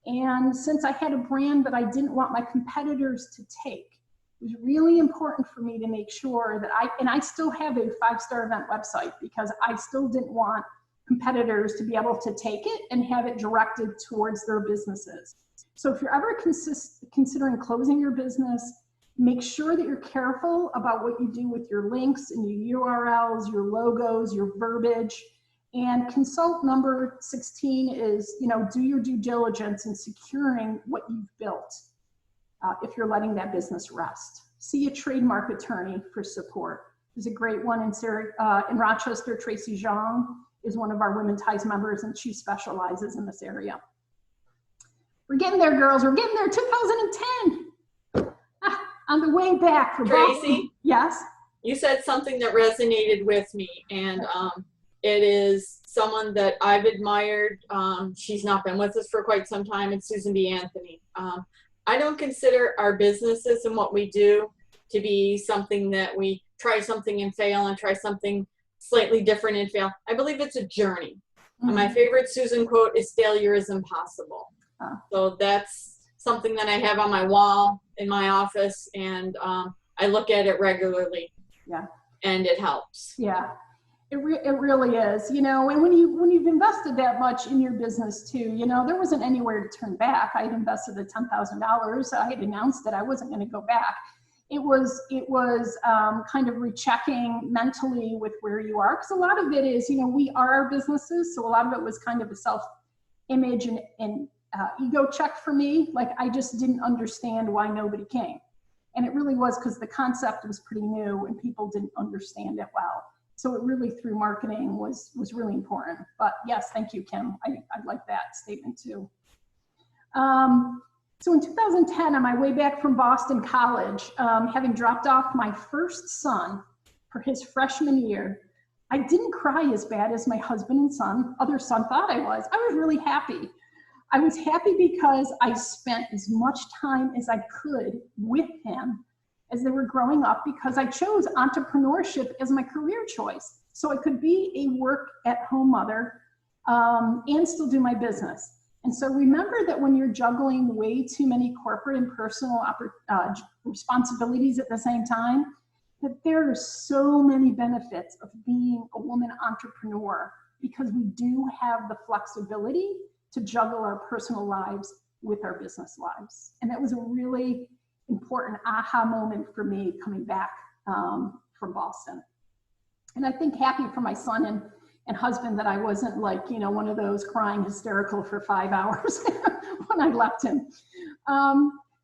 And since I had a brand that I didn't want my competitors to take, it was really important for me to make sure that I still have a 5-star event website, because I still didn't want competitors to be able to take it and have it directed towards their businesses. So if you're ever considering closing your business, make sure that you're careful about what you do with your links and your URLs, your logos, your verbiage. And consult number 16 is, do your due diligence in securing what you've built if you're letting that business rest. See a trademark attorney for support. There's a great one in Rochester. Tracy Zhang is one of our Women Ties members, and she specializes in this area. We're getting there, girls. We're getting there. 2010. On the way back. Tracy? Yes? you said something that resonated with me, and it is someone that I've admired. She's not been with us for quite some time. It's Susan B. Anthony. I don't consider our businesses and what we do to be something that we try something and fail and try something slightly different and fail. I believe it's a journey. And my favorite Susan quote is failure is impossible. So that's something that I have on my wall in my office, and I look at it regularly. Yeah. And it helps. Yeah. It really is, you know, and when you've invested that much in your business too, you know, there wasn't anywhere to turn back. I had invested the $10,000. I had announced that I wasn't going to go back. It was kind of rechecking mentally with where you are, because a lot of it is, you know, we are our businesses, so a lot of it was kind of a self-image and ego check for me. Like, I just didn't understand why nobody came, and it really was because the concept was pretty new and people didn't understand it well. So it really, through marketing, was really important. But yes, thank you, Kim. I like that statement too. So in 2010, on my way back from Boston College, having dropped off my first son for his freshman year, I didn't cry as bad as my husband and other son thought I was. I was really happy. I was happy because I spent as much time as I could with him as they were growing up, because I chose entrepreneurship as my career choice. So I could be a work-at-home mother and still do my business. And so remember that when you're juggling way too many corporate and personal responsibilities at the same time, that there are so many benefits of being a woman entrepreneur, because we do have the flexibility to juggle our personal lives with our business lives. And that was a really important aha moment for me coming back from Boston. And I think happy for my son and husband that I wasn't like, you know, one of those crying hysterical for 5 hours when I left him.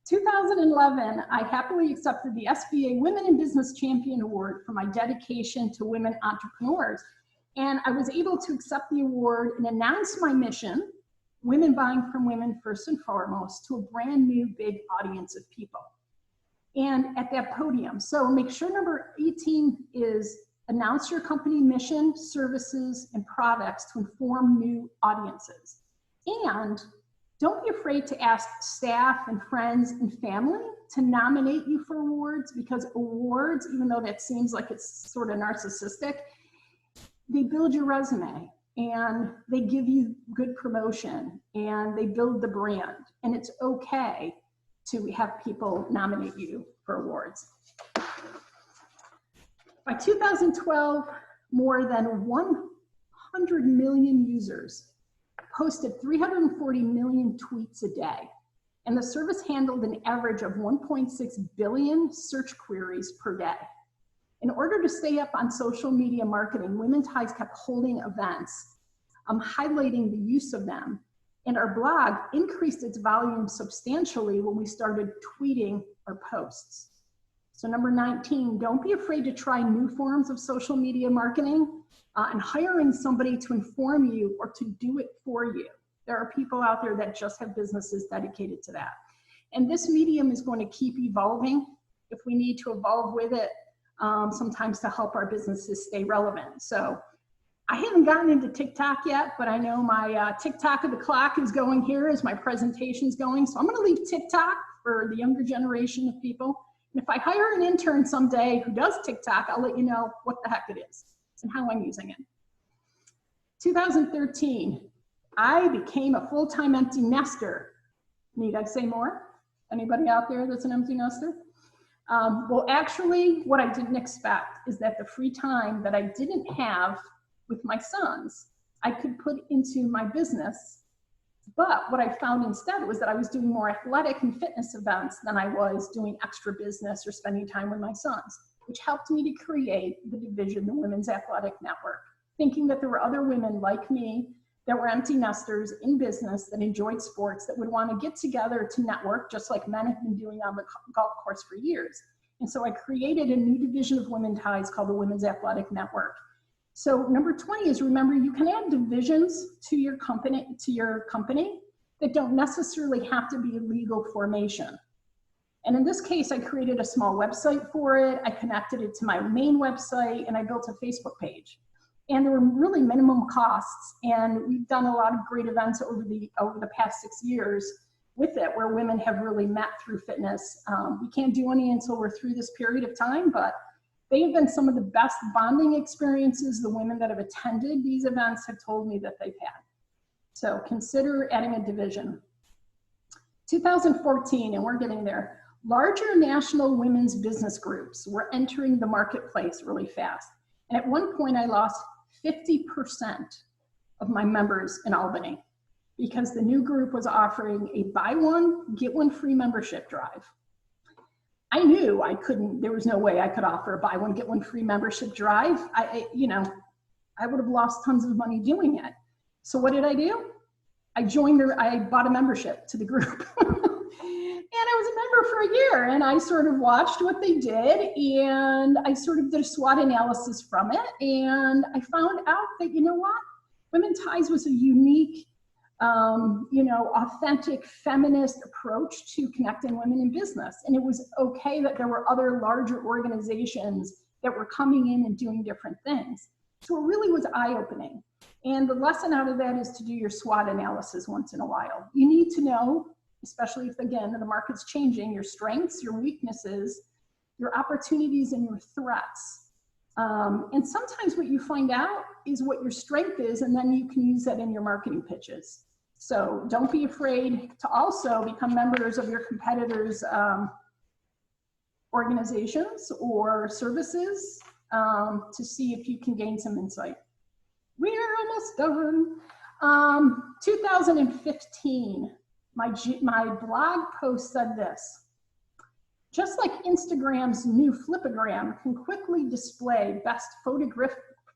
2011, I happily accepted the SBA Women in Business Champion Award for my dedication to women entrepreneurs. And I was able to accept the award and announce my mission, women buying from women first and foremost, to a brand new big audience of people. And at that podium, so make sure number 18 is announce your company mission, services, and products to inform new audiences. And don't be afraid to ask staff and friends and family to nominate you for awards, because awards, even though that seems like it's sort of narcissistic, they build your resume and they give you good promotion and they build the brand, and it's okay to have people nominate you for awards. By 2012, more than 100 million users posted 340 million tweets a day, and the service handled an average of 1.6 billion search queries per day. In order to stay up on social media marketing, Women Ties kept holding events, highlighting the use of them. And our blog increased its volume substantially when we started tweeting our posts. So number 19, don't be afraid to try new forms of social media marketing and hiring somebody to inform you or to do it for you. There are people out there that just have businesses dedicated to that. And this medium is going to keep evolving if we need to evolve with it, sometimes to help our businesses stay relevant. So I haven't gotten into TikTok yet, but I know my TikTok of the clock is going here as my presentation's going. So I'm gonna leave TikTok for the younger generation of people. And if I hire an intern someday who does TikTok, I'll let you know what the heck it is and how I'm using it. 2013, I became a full-time empty nester. Need I say more? Anybody out there that's an empty nester? Well, actually, what I didn't expect is that the free time that I didn't have with my sons, I could put into my business. But what I found instead was that I was doing more athletic and fitness events than I was doing extra business or spending time with my sons, which helped me to create the division, the Women's Athletic Network, thinking that there were other women like me that were empty nesters in business that enjoyed sports that would want to get together to network, just like men have been doing on the golf course for years. And so I created a new division of Women Ties called the Women's Athletic Network. So number 20 is, remember, you can add divisions to your company that don't necessarily have to be a legal formation. And in this case, I created a small website for it. I connected it to my main website, and I built a Facebook page. And there were really minimum costs. And we've done a lot of great events over the past 6 years with it, where women have really met through fitness. We can't do any until we're through this period of time, but they have been some of the best bonding experiences the women that have attended these events have told me that they've had. So consider adding a division. 2014, and we're getting there, larger national women's business groups were entering the marketplace really fast. And at one point I lost 50% of my members in Albany because the new group was offering a buy one, get one free membership drive. I knew I couldn't, there was no way I could offer a buy one, get one free membership drive. I would have lost tons of money doing it. So what did I do? I bought a membership to the group. And I was a member for a year, and I sort of watched what they did, and I sort of did a SWOT analysis from it, and I found out that, you know what? Women Ties was a unique, authentic feminist approach to connecting women in business. And it was okay that there were other larger organizations that were coming in and doing different things. So it really was eye-opening. And the lesson out of that is to do your SWOT analysis once in a while. You need to know, especially if, again, the market's changing, your strengths, your weaknesses, your opportunities, and your threats. And sometimes what you find out is what your strength is, and then you can use that in your marketing pitches. So don't be afraid to also become members of your competitors' organizations or services to see if you can gain some insight. We are almost done. 2015. My blog post said this: just like Instagram's new flipogram can quickly display best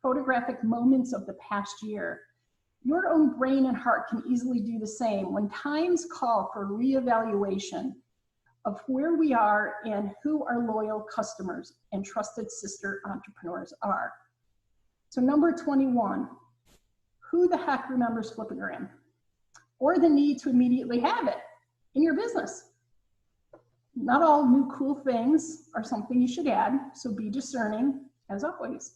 photographic moments of the past year, your own brain and heart can easily do the same when times call for reevaluation of where we are and who our loyal customers and trusted sister entrepreneurs are. So number 21, who the heck remembers flipogram? Or the need to immediately have it in your business. Not all new cool things are something you should add, so be discerning as always.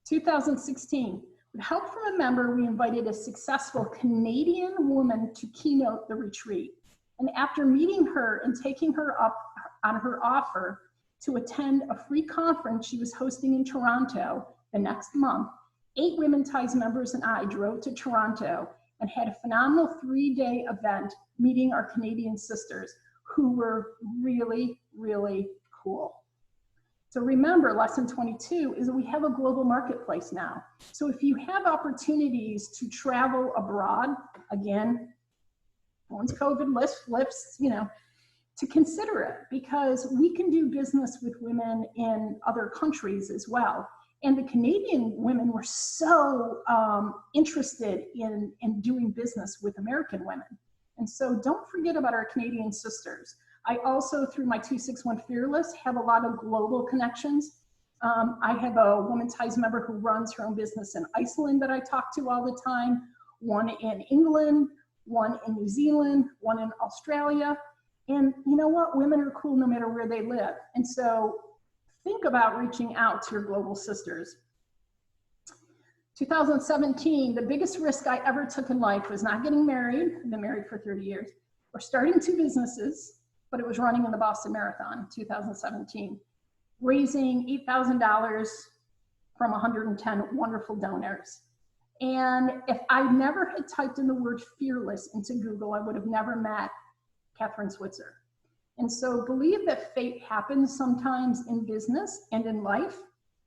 2016, with help from a member, we invited a successful Canadian woman to keynote the retreat. And after meeting her and taking her up on her offer to attend a free conference she was hosting in Toronto the next month, 8 Women Ties members and I drove to Toronto and had a phenomenal 3-day event meeting our Canadian sisters who were really, really cool. So remember, lesson 22 is that we have a global marketplace now. So if you have opportunities to travel abroad, again, once COVID lifts, to consider it, because we can do business with women in other countries as well. And the Canadian women were so interested in doing business with American women. And so don't forget about our Canadian sisters. I also, through my 261 Fearless, have a lot of global connections. I have a Women Ties member who runs her own business in Iceland that I talk to all the time, one in England, one in New Zealand, one in Australia. And you know what? Women are cool no matter where they live. And so think about reaching out to your global sisters. 2017, the biggest risk I ever took in life was not getting married. I've been married for 30 years. Or starting 2 businesses, but it was running in the Boston Marathon, 2017. Raising $8,000 from 110 wonderful donors. And if I never had typed in the word fearless into Google, I would have never met Catherine Switzer. And so believe that fate happens sometimes in business and in life.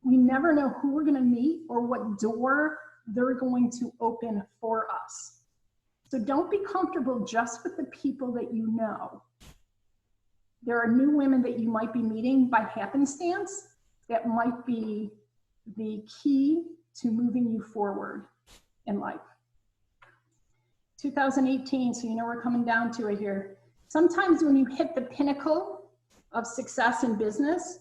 We never know who we're going to meet or what door they're going to open for us. So don't be comfortable just with the people that you know. There are new women that you might be meeting by happenstance that might be the key to moving you forward in life. 2018, so you know we're coming down to it here. Sometimes when you hit the pinnacle of success in business,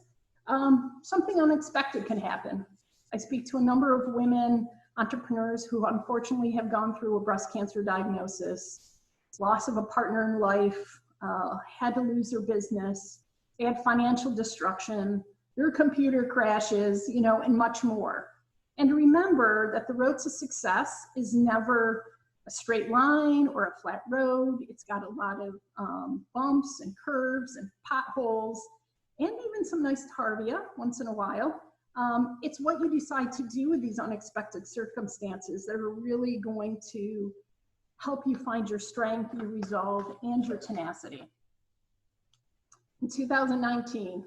something unexpected can happen. I speak to a number of women entrepreneurs who unfortunately have gone through a breast cancer diagnosis, loss of a partner in life, had to lose their business, they had financial destruction, their computer crashes, you know, and much more. And remember that the road to success is never a straight line or a flat road. It's got a lot of bumps and curves and potholes, and even some nice tarvia once in a while. It's what you decide to do with these unexpected circumstances that are really going to help you find your strength, your resolve, and your tenacity. In 2019,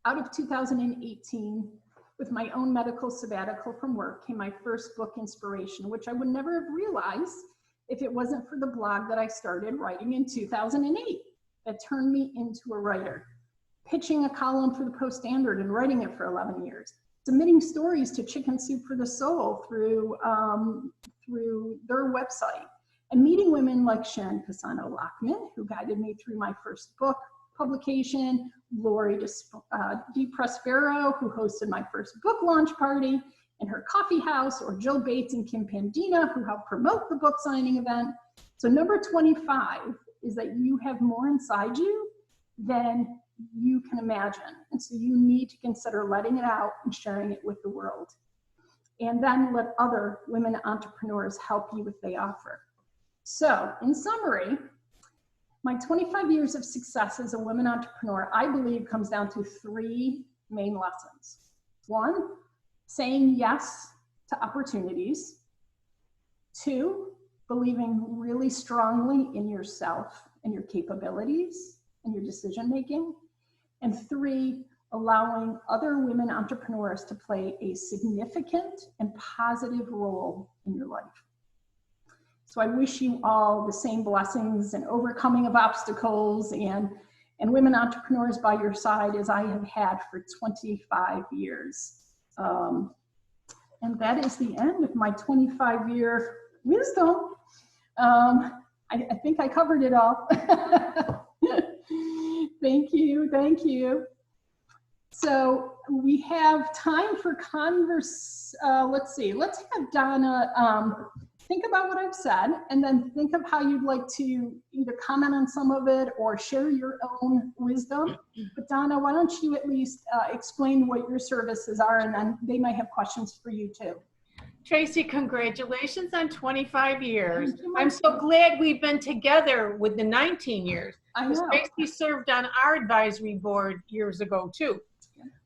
out of 2018, with my own medical sabbatical from work, came my first book inspiration, which I would never have realized if it wasn't for the blog that I started writing in 2008 that turned me into a writer. Pitching a column for the Post-Standard and writing it for 11 years. Submitting stories to Chicken Soup for the Soul through their website. And meeting women like Sharon Casano-Lockman, who guided me through my first book publication, Lori DiProspero, who hosted my first book launch party in her coffee house, or Jill Bates and Kim Pandina, who helped promote the book signing event. So number 25 is that you have more inside you than you can imagine. And so you need to consider letting it out and sharing it with the world. And then let other women entrepreneurs help you with what they offer. So in summary, my 25 years of success as a women entrepreneur, I believe, comes down to three main lessons. One, saying yes to opportunities. Two, believing really strongly in yourself and your capabilities and your decision making. And three, allowing other women entrepreneurs to play a significant and positive role in your life. So I wish you all the same blessings and overcoming of obstacles and women entrepreneurs by your side as I have had for 25 years. And that is the end of my 25-year wisdom. I think I covered it all. Thank you, thank you. So we have time for let's see, let's have Donna think about what I've said, and then think of how you'd like to either comment on some of it or share your own wisdom. But Donna, why don't you at least explain what your services are, and then they might have questions for you too. Tracy, congratulations on 25 years. I'm so glad we've been together with the 19 years. I know. Tracy served on our advisory board years ago too.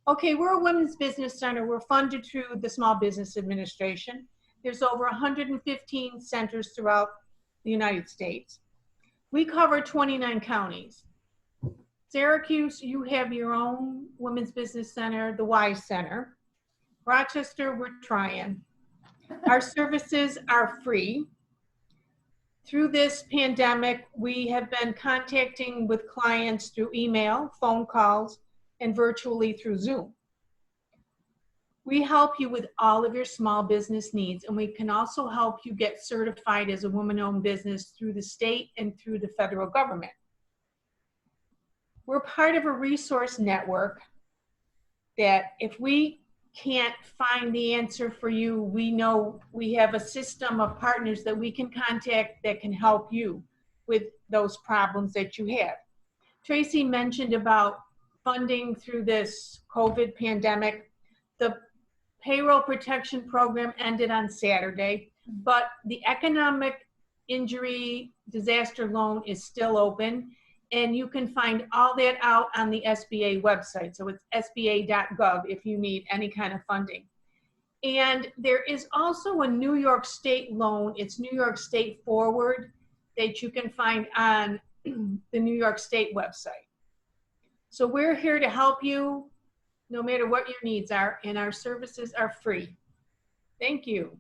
Okay, we're a women's business center. We're funded through the Small Business Administration. There's over 115 centers throughout the United States. We cover 29 counties. Syracuse, you have your own women's business center, the Wise Center. Rochester, we're trying. Our services are free. Through this pandemic, we have been contacting with clients through email, phone calls, and virtually through Zoom. We help you with all of your small business needs, and we can also help you get certified as a woman-owned business through the state and through the federal government. We're part of a resource network that if we can't find the answer for you, we know we have a system of partners that we can contact that can help you with those problems that you have. Tracy mentioned about funding through this COVID pandemic. The payroll protection program ended on Saturday, but the economic injury disaster loan is still open, and you can find all that out on the SBA website. So it's sba.gov if you need any kind of funding. And there is also a New York State loan. It's New York State Forward that you can find on the New York State website. So we're here to help you no matter what your needs are, and our services are free. Thank you.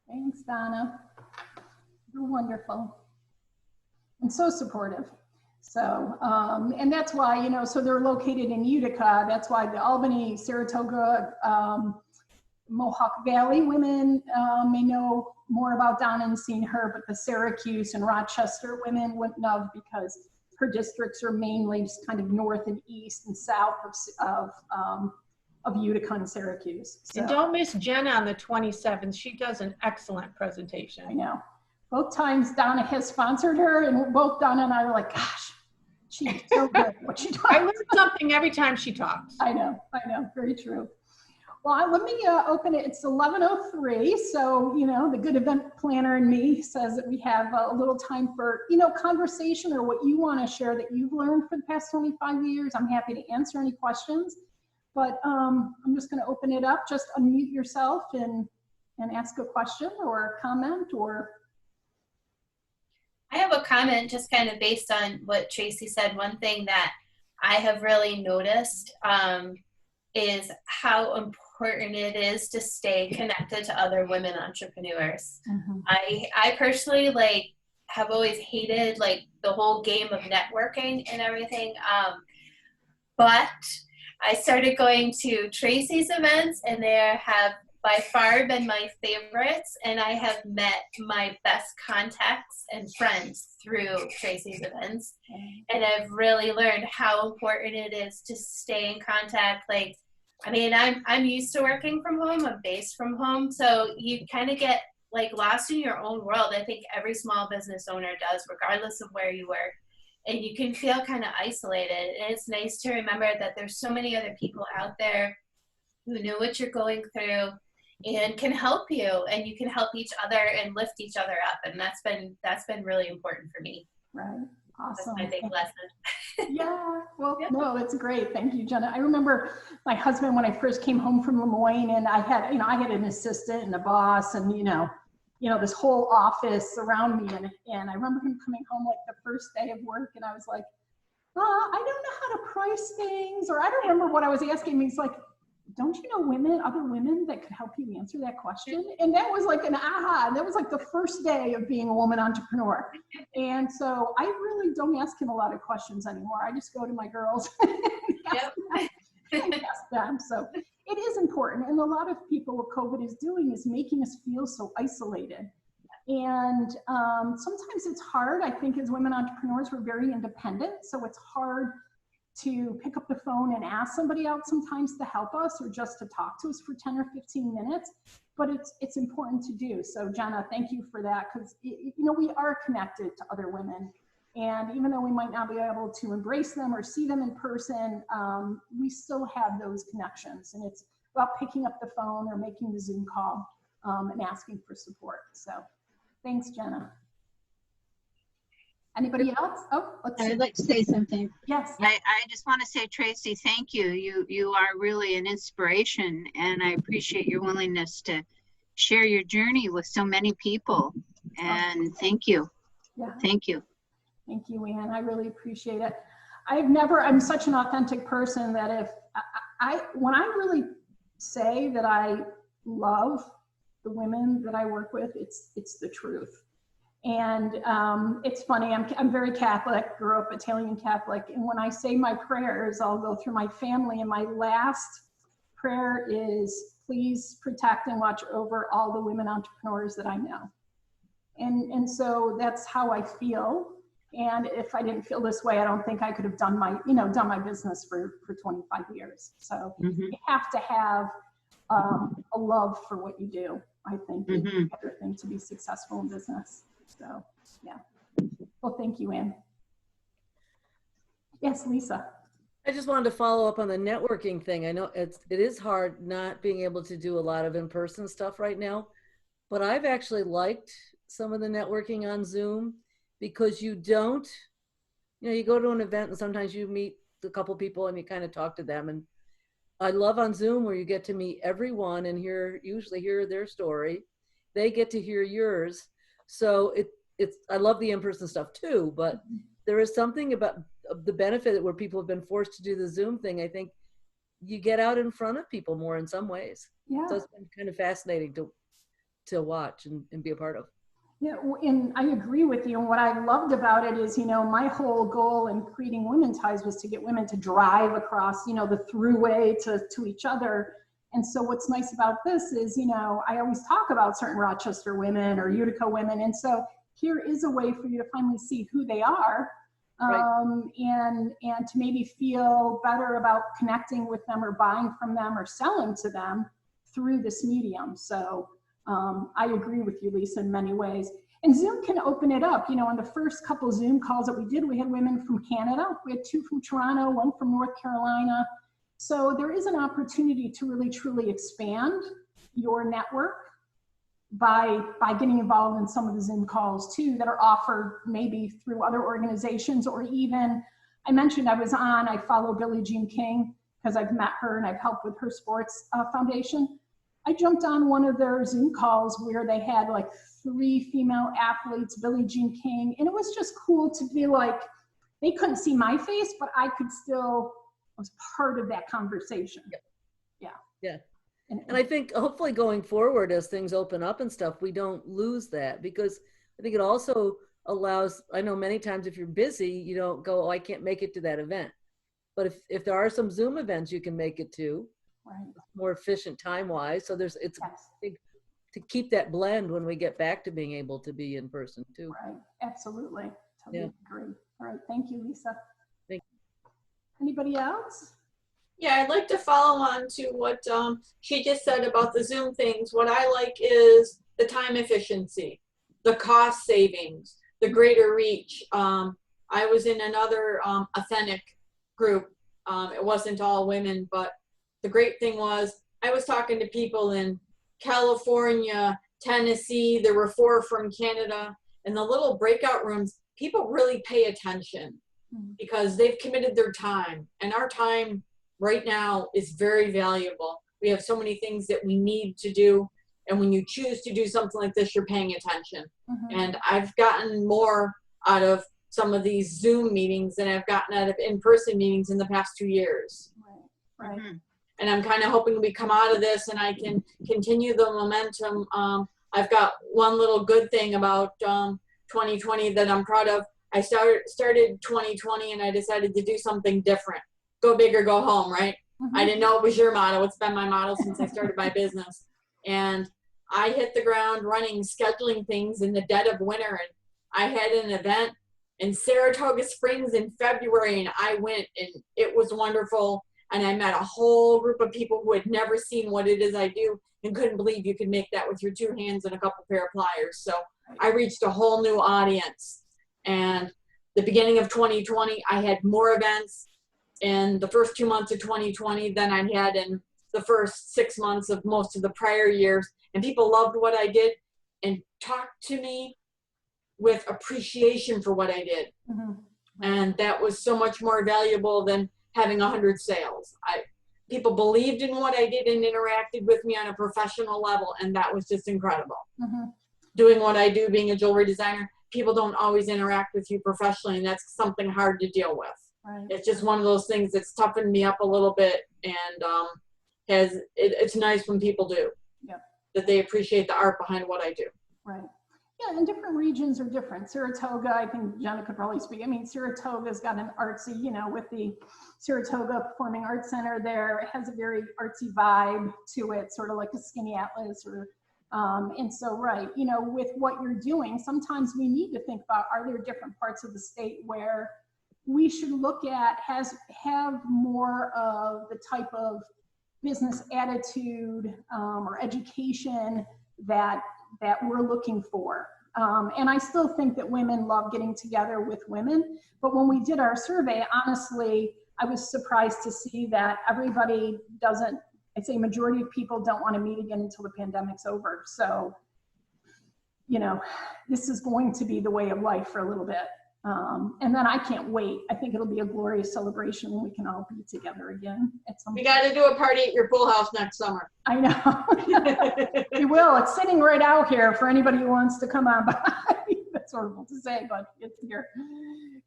Thanks, Donna. You're wonderful and so supportive. So, and that's why, you know, so they're located in Utica. That's why the Albany, Saratoga, Mohawk Valley women may know more about Donna and seen her, but the Syracuse and Rochester women wouldn't have, because her districts are mainly just kind of north and east and south of Utica and Syracuse. So, and don't miss Jenna on the 27th. She does an excellent presentation. I know. Both times Donna has sponsored her, and both Donna and I were like, gosh, She's so good at what she does. I learn something every time she talks. I know, very true. Well, let me open it. It's 11:03, so, the good event planner in me says that we have a little time for, conversation or what you want to share that you've learned for the past 25 years. I'm happy to answer any questions, but I'm just going to open it up. Just unmute yourself and ask a question or a comment or. I have a comment just kind of based on what Tracy said. One thing that I have really noticed is how important it is to stay connected to other women entrepreneurs. Mm-hmm. I personally have always hated the whole game of networking and everything. But I started going to Tracy's events, and they have by far been my favorites, and I have met my best contacts and friends through Tracy's events. And I've really learned how important it is to stay in contact. I'm used to working from home, I'm based from home, so you kind of get lost in your own world. I think every small business owner does, regardless of where you work. And you can feel kind of isolated. And it's nice to remember that there's so many other people out there who know what you're going through and can help you, and you can help each other and lift each other up. And that's been really important for me. Right. Awesome. That's my big lesson. Yeah. Well, no, it's great. Thank you, Jenna. I remember my husband when I first came home from Lemoyne, and I had an assistant and a boss, and this whole office around me. And I remember him coming home the first day of work, and I was like, I don't know how to price things, or I don't remember what I was asking him. He's like, don't you know other women that could help you answer that question? And that was an aha. That was the first day of being a woman entrepreneur. And so I really don't ask him a lot of questions anymore. I just go to my girls and ask them. So it is important. And a lot of people, what COVID is doing is making us feel so isolated. And sometimes it's hard. I think as women entrepreneurs, we're very independent. So it's hard to pick up the phone and ask somebody out sometimes to help us or just to talk to us for 10 or 15 minutes, but it's important to do. So Jenna, thank you for that, because we are connected to other women, and even though we might not be able to embrace them or see them in person, we still have those connections, and it's about picking up the phone or making the Zoom call and asking for support. So thanks, Jenna. Anybody else? Oh, let's see. I'd like to say something. Yes. I just want to say, Tracy, thank you. You are really an inspiration, and I appreciate your willingness to share your journey with so many people. And thank you. Yeah. Thank you. Thank you, Ann. I really appreciate it. I'm such an authentic person that when I really say that I love the women that I work with, it's the truth. And it's funny, I'm very Catholic, grew up Italian Catholic, and when I say my prayers, I'll go through my family, and my last prayer is, please protect and watch over all the women entrepreneurs that I know. And so that's how I feel. And if I didn't feel this way, I don't think I could have done my business for 25 years. So you have to have a love for what you do, I think, is everything to be successful in business. So, yeah. Well, thank you, Ann. Yes, Lisa. I just wanted to follow up on the networking thing. I know it is hard not being able to do a lot of in-person stuff right now, but I've actually liked some of the networking on Zoom, because you go to an event and sometimes you meet a couple people and you kind of talk to them. And I love on Zoom where you get to meet everyone and usually hear their story. They get to hear yours. So I love the in-person stuff too, but there is something about the benefit where people have been forced to do the Zoom thing. I think you get out in front of people more in some ways. Yeah. So it's been kind of fascinating to watch and be a part of. Yeah, and I agree with you. And what I loved about it is, my whole goal in creating Women Ties was to get women to drive across, the throughway to each other. And so what's nice about this is, I always talk about certain Rochester women or Utica women. And so here is a way for you to finally see who they are, and to maybe feel better about connecting with them or buying from them or selling to them through this medium. So I agree with you, Lisa, in many ways. And Zoom can open it up. You know, on the first couple Zoom calls that we did, we had women from Canada. We had 2 from Toronto, 1 from North Carolina. So there is an opportunity to really truly expand your network by getting involved in some of the Zoom calls too that are offered maybe through other organizations, or even, I follow Billie Jean King because I've met her and I've helped with her sports foundation. I jumped on one of their Zoom calls where they had like 3 female athletes, Billie Jean King, and it was just cool to be like, they couldn't see my face, but I was part of that conversation. Yeah. And I think hopefully going forward, as things open up and stuff, we don't lose that, because I think it also allows, I know many times if you're busy, you don't go, oh, I can't make it to that event. But if there are some Zoom events you can make it to, right, more efficient time-wise, so it's big to keep that blend when we get back to being able to be in person too. Right, absolutely. Totally agree. All right, thank you, Lisa. Thank you. Anybody else? Yeah, I'd like to follow on to what she just said about the Zoom things. What I like is the time efficiency, the cost savings, the greater reach. I was in another authentic group. It wasn't all women, but the great thing was I was talking to people in California, Tennessee. There were 4 from Canada. In the little breakout rooms, people really pay attention because they've committed their time, and our time right now is very valuable. We have so many things that we need to do, and when you choose to do something like this, you're paying attention. And I've gotten more out of some of these Zoom meetings than I've gotten out of in-person meetings in the past 2 years. Right. And I'm kind of hoping we come out of this and I can continue the momentum. I've got one little good thing about 2020 that I'm proud of. I started 2020 and I decided to do something different. Go big or go home, right? I didn't know it was your motto. It's been my motto since I started my business. And I hit the ground running, scheduling things in the dead of winter. And I had an event in Saratoga Springs in February, and I went, and it was wonderful. And I met a whole group of people who had never seen what it is I do and couldn't believe you could make that with your 2 hands and a couple pair of pliers. So I reached a whole new audience. And the beginning of 2020, I had more events in the first 2 months of 2020 than I had in the first 6 months of most of the prior years. And people loved what I did and talked to me with appreciation for what I did. And that was so much more valuable than having 100 sales. People believed in what I did and interacted with me on a professional level, and that was just incredible. Doing what I do, being a jewelry designer, people don't always interact with you professionally, and that's something hard to deal with. It's just one of those things that's toughened me up a little bit, and it's nice when people do. That they appreciate the art behind what I do. Right. Yeah, and different regions are different. Saratoga, I think Jenna could probably speak. I mean, Saratoga's got an artsy, with the Saratoga Performing Arts Center there. It has a very artsy vibe to it, sort of like a Skinny Atlas or, and so, right, with what you're doing, sometimes we need to think about, are there different parts of the state where we should look at, have more of the type of business attitude or education that we're looking for. And I still think that women love getting together with women, but when we did our survey, honestly, I was surprised to see that everybody doesn't, I'd say majority of people don't want to meet again until the pandemic's over. So, this is going to be the way of life for a little bit. And then I can't wait. I think it'll be a glorious celebration when we can all be together again at some point. We got to do a party at your pool house next summer. I know. We will. It's sitting right out here for anybody who wants to come on by. That's horrible to say, but it's here.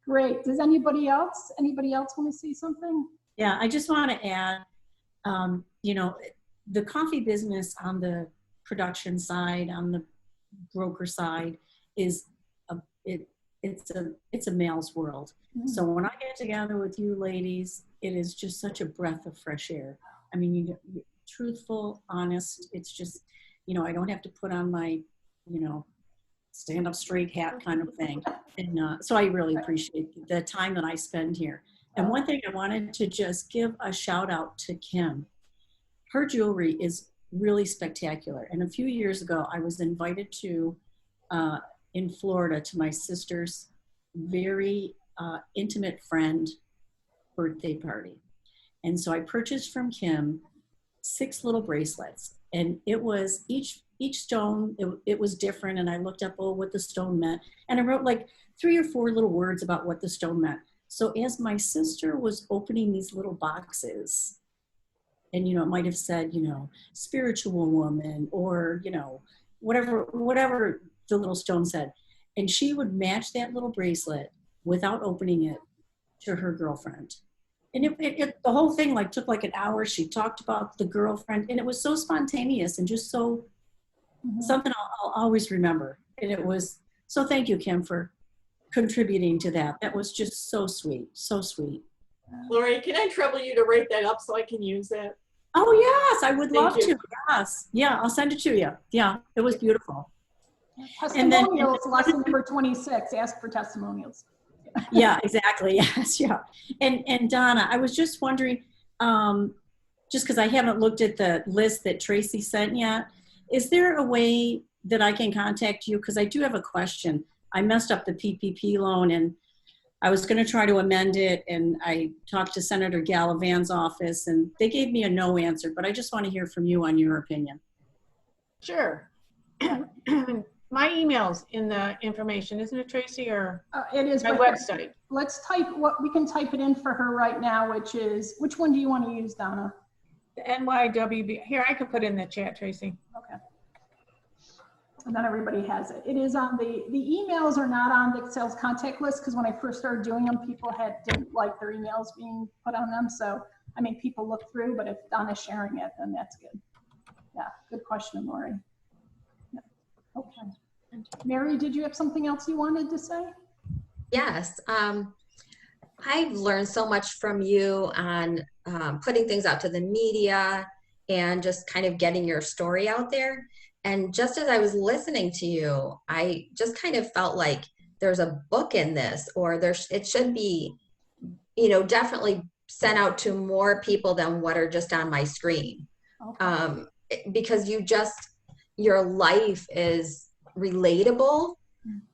Great. Does anybody else want to say something? Yeah, I just want to add, the coffee business on the production side, on the broker side, is it's a male's world. So when I get together with you ladies, it is just such a breath of fresh air. I mean, you're truthful, honest. It's just, I don't have to put on my, stand up straight hat kind of thing. And so I really appreciate the time that I spend here. And one thing I wanted to just give a shout out to Kim. Her jewelry is really spectacular. And a few years ago, I was invited to in Florida to my sister's very intimate friend birthday party. And so I purchased from Kim 6 little bracelets, and it was each stone, it was different. And I looked up what the stone meant. And I wrote like 3 or 4 little words about what the stone meant. So as my sister was opening these little boxes, and, it might have said, spiritual woman, or, whatever the little stone said. And she would match that little bracelet without opening it to her girlfriend. And the whole thing like took like an hour. She talked about the girlfriend, and it was so spontaneous and just so something I'll always remember. And it was, so thank you, Kim, for contributing to that. That was just so sweet, so sweet. Lori, can I trouble you to write that up so I can use that? Oh, yes, I would love you. to. Yes. Yeah, I'll send it to you. Yeah, it was beautiful. Testimonials, lesson number 26, ask for testimonials. Yeah, exactly. Yes, yeah. And Donna, I was just wondering, just because I haven't looked at the list that Tracy sent yet, is there a way that I can contact you? Because I do have a question. I messed up the PPP loan, and I was going to try to amend it, and I talked to Senator Gallivan's office, and they gave me a no answer, but I just want to hear from you on your opinion. Sure. My email's in the information, isn't it, Tracy, or it is my website? Let's type we can type it in for her right now, which one do you want to use, Donna? The NYWB. Here, I can put it in the chat, Tracy. Okay. And not everybody has it. It is on the emails are not on the sales contact list, because when I first started doing them, people didn't like their emails being put on them. So I made people look through, but if Donna's sharing it, then that's good. Yeah, good question, Lori. Yeah. Okay. Mary, did you have something else you wanted to say? Yes. I've learned so much from you on putting things out to the media and just kind of getting your story out there. And just as I was listening to you, I just kind of felt like there's a book in this, or it should be, definitely sent out to more people than what are just on my screen. Okay. Because your life is relatable,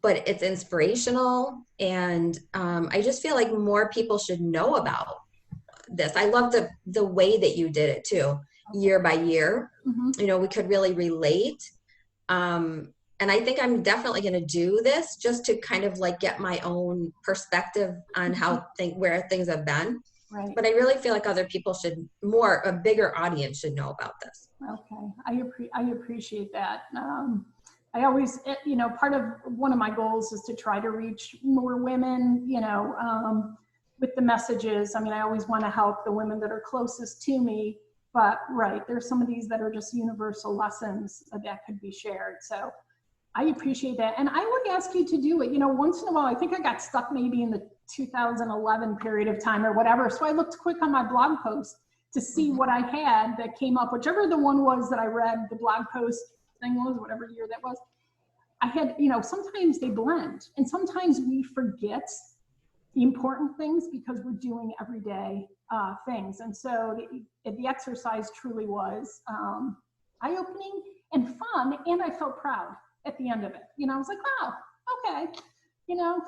but it's inspirational. And I just feel like more people should know about this. I love the way that you did it too, year by year. We could really relate. And I think I'm definitely going to do this just to kind of like get my own perspective on where things have been. Right. But I really feel like other people a bigger audience should know about this. Okay. I appreciate that. I always, part of one of my goals is to try to reach more women, with the messages. I mean, I always want to help the women that are closest to me, but right, there's some of these that are just universal lessons that could be shared. So I appreciate that. And I would ask you to do it, once in a while. I think I got stuck maybe in the 2011 period of time or whatever. So I looked quick on my blog post to see what I had that came up, whichever the one was that I read, the blog post thing was, whatever year that was. I had, sometimes they blend, and sometimes we forget the important things because we're doing everyday things. And so the exercise truly was eye-opening and fun, and I felt proud at the end of it. I was like, wow, okay.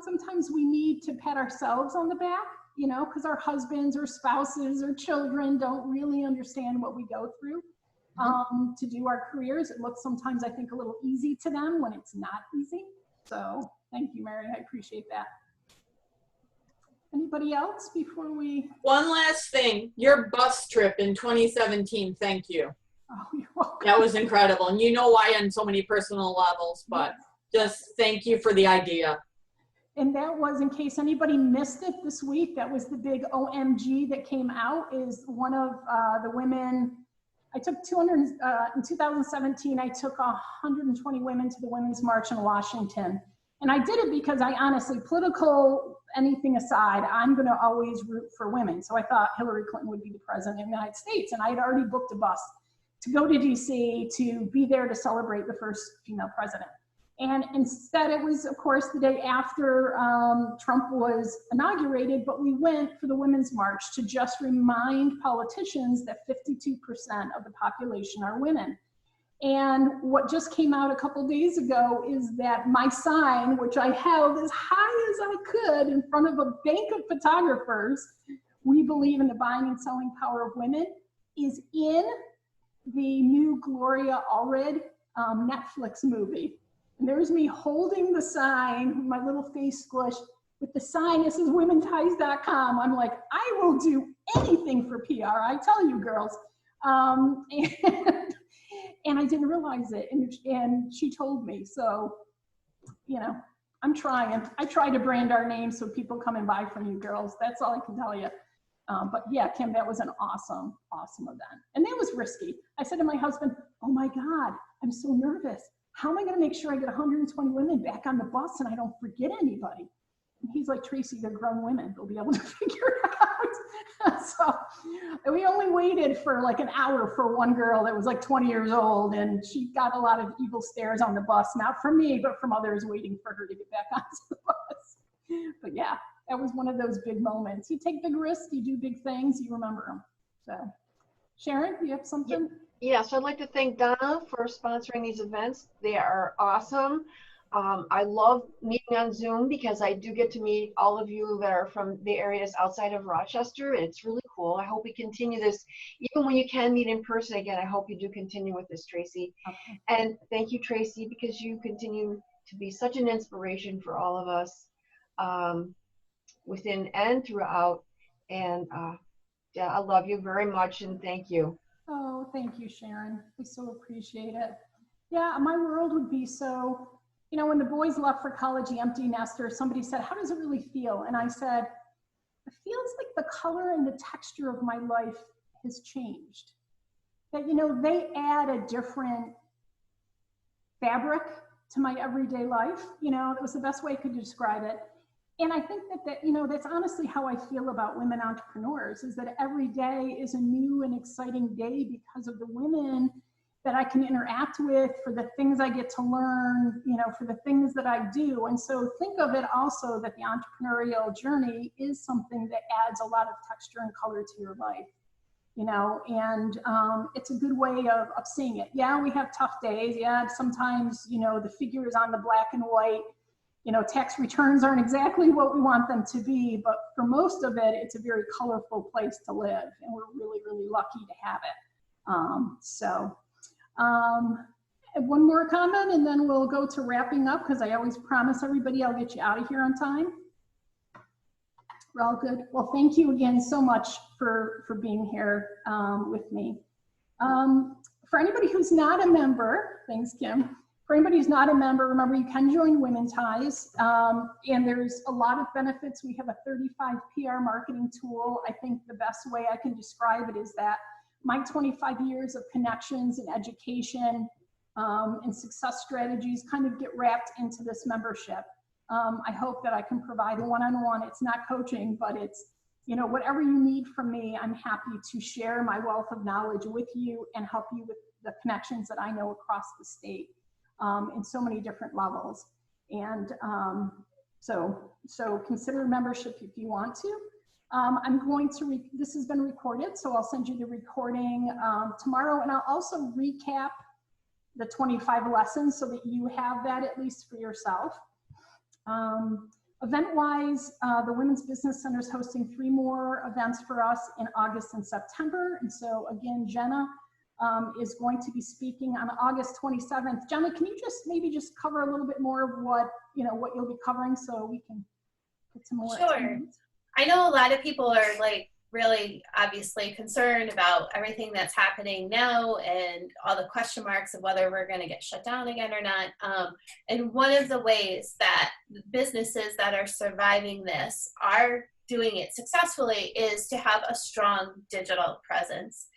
Sometimes we need to pat ourselves on the back, because our husbands or spouses or children don't really understand what we go through. To do our careers. It looks sometimes, I think, a little easy to them when it's not easy. So thank you, Mary. I appreciate that. Anybody else before we? One last thing, your bus trip in 2017, thank you. Oh, you're welcome. That was incredible. And you know why on so many personal levels, but just thank you for the idea. And that was, in case anybody missed it this week, that was the big OMG that came out, is one of the women. I took 200, in 2017, I took 120 women to the Women's March in Washington. And I did it because I honestly, political, anything aside, I'm gonna always root for women. So I thought Hillary Clinton would be the president of the United States. And I had already booked a bus to go to DC to be there to celebrate the first female president. And instead it was, of course, the day after Trump was inaugurated, but we went for the Women's March to just remind politicians that 52% of the population are women. And what just came out a couple days ago is that my sign, which I held as high as I could in front of a bank of photographers, "We believe in the buying and selling power of women," is in the new Gloria Allred Netflix movie. And there's me holding the sign, my little face squished, with the sign that says womenties.com. I'm like, I will do anything for PR, I tell you girls. And I didn't realize it, and she told me. So, you know, I'm trying. I try to brand our name so people come and buy from you girls. That's all I can tell you. But yeah, Kim, that was an awesome, awesome event. And that was risky. I said to my husband, oh my God, I'm so nervous. How am I gonna make sure I get 120 women back on the bus and I don't forget anybody? And he's like, Tracy, they're grown women. They'll be able to figure it out. So we only waited for like an hour for one girl that was like 20 years old, and she got a lot of evil stares on the bus, not from me, but from others waiting for her to get back onto the bus. But yeah, that was one of those big moments. You take big risks, you do big things, you remember them. So Sharon, you have something? Yeah, so I'd like to thank Donna for sponsoring these events. They are awesome. I love meeting on Zoom because I do get to meet all of you that are from the areas outside of Rochester. It's really cool. I hope we continue this. Even when you can meet in person again, I hope you do continue with this, Tracy. Okay. And thank you, Tracy, because you continue to be such an inspiration for all of us within and throughout. And yeah, I love you very much, and thank you. Oh, thank you, Sharon. I so appreciate it. Yeah, my world would be so, you know, when the boys left for college, the empty nester, somebody said, how does it really feel? And I said, it feels like the color and the texture of my life has changed. That, you know, they add a different fabric to my everyday life. You know, that was the best way I could describe it. And I think that, you know, that's honestly how I feel about women entrepreneurs, is that every day is a new and exciting day because of the women that I can interact with, for the things I get to learn, you know, for the things that I do. And so think of it also that the entrepreneurial journey is something that adds a lot of texture and color to your life, you know, and it's a good way of seeing it. Yeah, we have tough days. Yeah, sometimes, you know, the figure is on the black and white. You know, tax returns aren't exactly what we want them to be, but for most of it, it's a very colorful place to live, and we're really, really lucky to have it. One more comment, and then we'll go to wrapping up, because I always promise everybody I'll get you out of here on time. We're all good. Well, thank you again so much for being here with me. For anybody who's not a member, thanks, Kim. For anybody who's not a member, remember you can join Women Ties, and there's a lot of benefits. We have a 35 PR marketing tool. I think the best way I can describe it is that my 25 years of connections and education and success strategies kind of get wrapped into this membership. I hope that I can provide a one-on-one. It's not coaching, but it's, you know, whatever you need from me, I'm happy to share my wealth of knowledge with you and help you with the connections that I know across the state in so many different levels. And so consider membership if you want to. I'm going to, this has been recorded, so I'll send you the recording tomorrow, and I'll also recap the 25 lessons so that you have that at least for yourself. Event-wise, the Women's Business Center is hosting 3 more events for us in August and September. And so again, Jenna is going to be speaking on August 27th. Jenna, can you maybe just cover a little bit more of what you'll be covering so we can get some more? Sure. I know a lot of people are like really obviously concerned about everything that's happening now and all the question marks of whether we're going to get shut down again or not. And one of the ways that businesses that are surviving this are doing it successfully is to have a strong digital presence.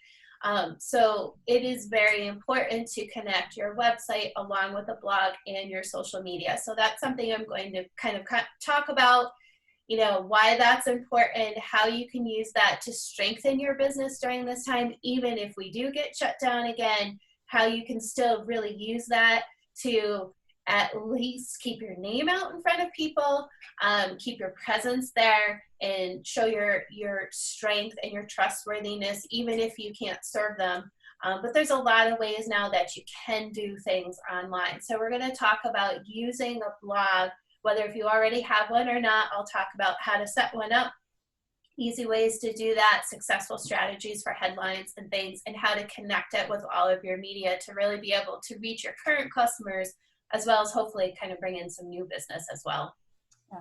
So it is very important to connect your website along with a blog and your social media. So that's something I'm going to kind of talk about, you know, why that's important, how you can use that to strengthen your business during this time, even if we do get shut down again, how you can still really use that to at least keep your name out in front of people, keep your presence there, and show your strength and your trustworthiness, even if you can't serve them But there's a lot of ways now that you can do things online. So we're going to talk about using a blog, whether if you already have one or not. I'll talk about how to set one up, easy ways to do that, successful strategies for headlines and things, and how to connect it with all of your media to really be able to reach your current customers, as well as hopefully kind of bring in some new business as well. Yeah,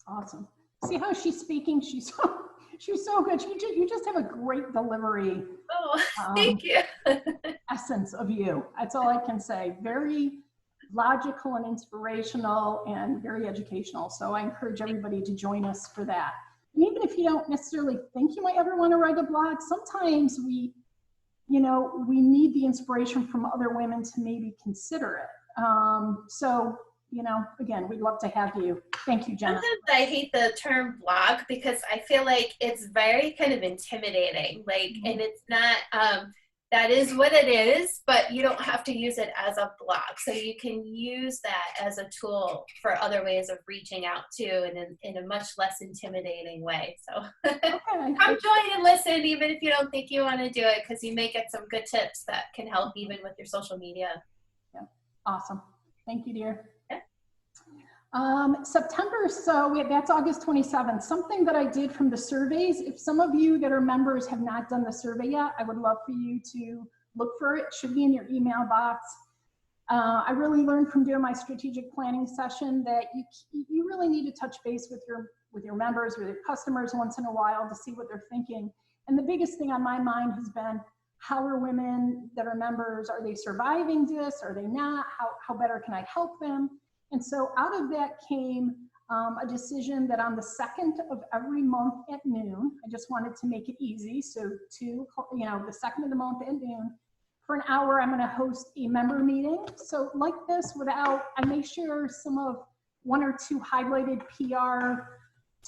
awesome. See how she's speaking? She's so good. You just have a great delivery. Oh, thank you. Essence of you. That's all I can say. Very logical and inspirational and very educational. So I encourage everybody to join us for that. And even if you don't necessarily think you might ever want to write a blog, sometimes we need the inspiration from other women to maybe consider it. So, again, we'd love to have you. Thank you, Jenna. Sometimes I hate the term blog because I feel like it's very kind of intimidating. And it's not, that is what it is, but you don't have to use it as a blog. So you can use that as a tool for other ways of reaching out too, and in a much less intimidating way. So come join and listen, even if you don't think you want to do it, because you may get some good tips that can help even with your social media. Yeah, awesome. Thank you, dear. Yeah. September, so that's August 27th. Something that I did from the surveys, if some of you that are members have not done the survey yet, I would love for you to look for it. It should be in your email box. I really learned from doing my strategic planning session that you really need to touch base with your members, with your customers once in a while to see what they're thinking. And the biggest thing on my mind has been, how are women that are members, are they surviving this? Are they not? How better can I help them? And so out of that came a decision that on the 2nd of every month at noon, I just wanted to make it easy. So the 2nd of the month at noon, for an hour, I'm going to host a member meeting. So like this, I may share one or two highlighted PR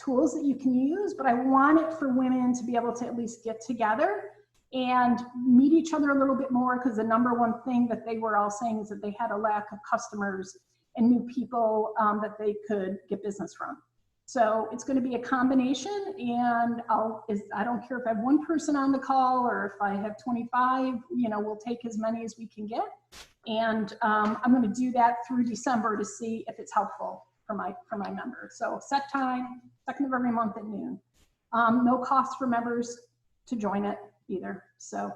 tools that you can use, but I want it for women to be able to at least get together and meet each other a little bit more, because the number one thing that they were all saying is that they had a lack of customers and new people that they could get business from. So it's going to be a combination, and I don't care if I have one person on the call or if I have 25, we'll take as many as we can get. And I'm going to do that through December to see if it's helpful for my members. So set time, 2nd of every month at noon. No cost for members to join it either. So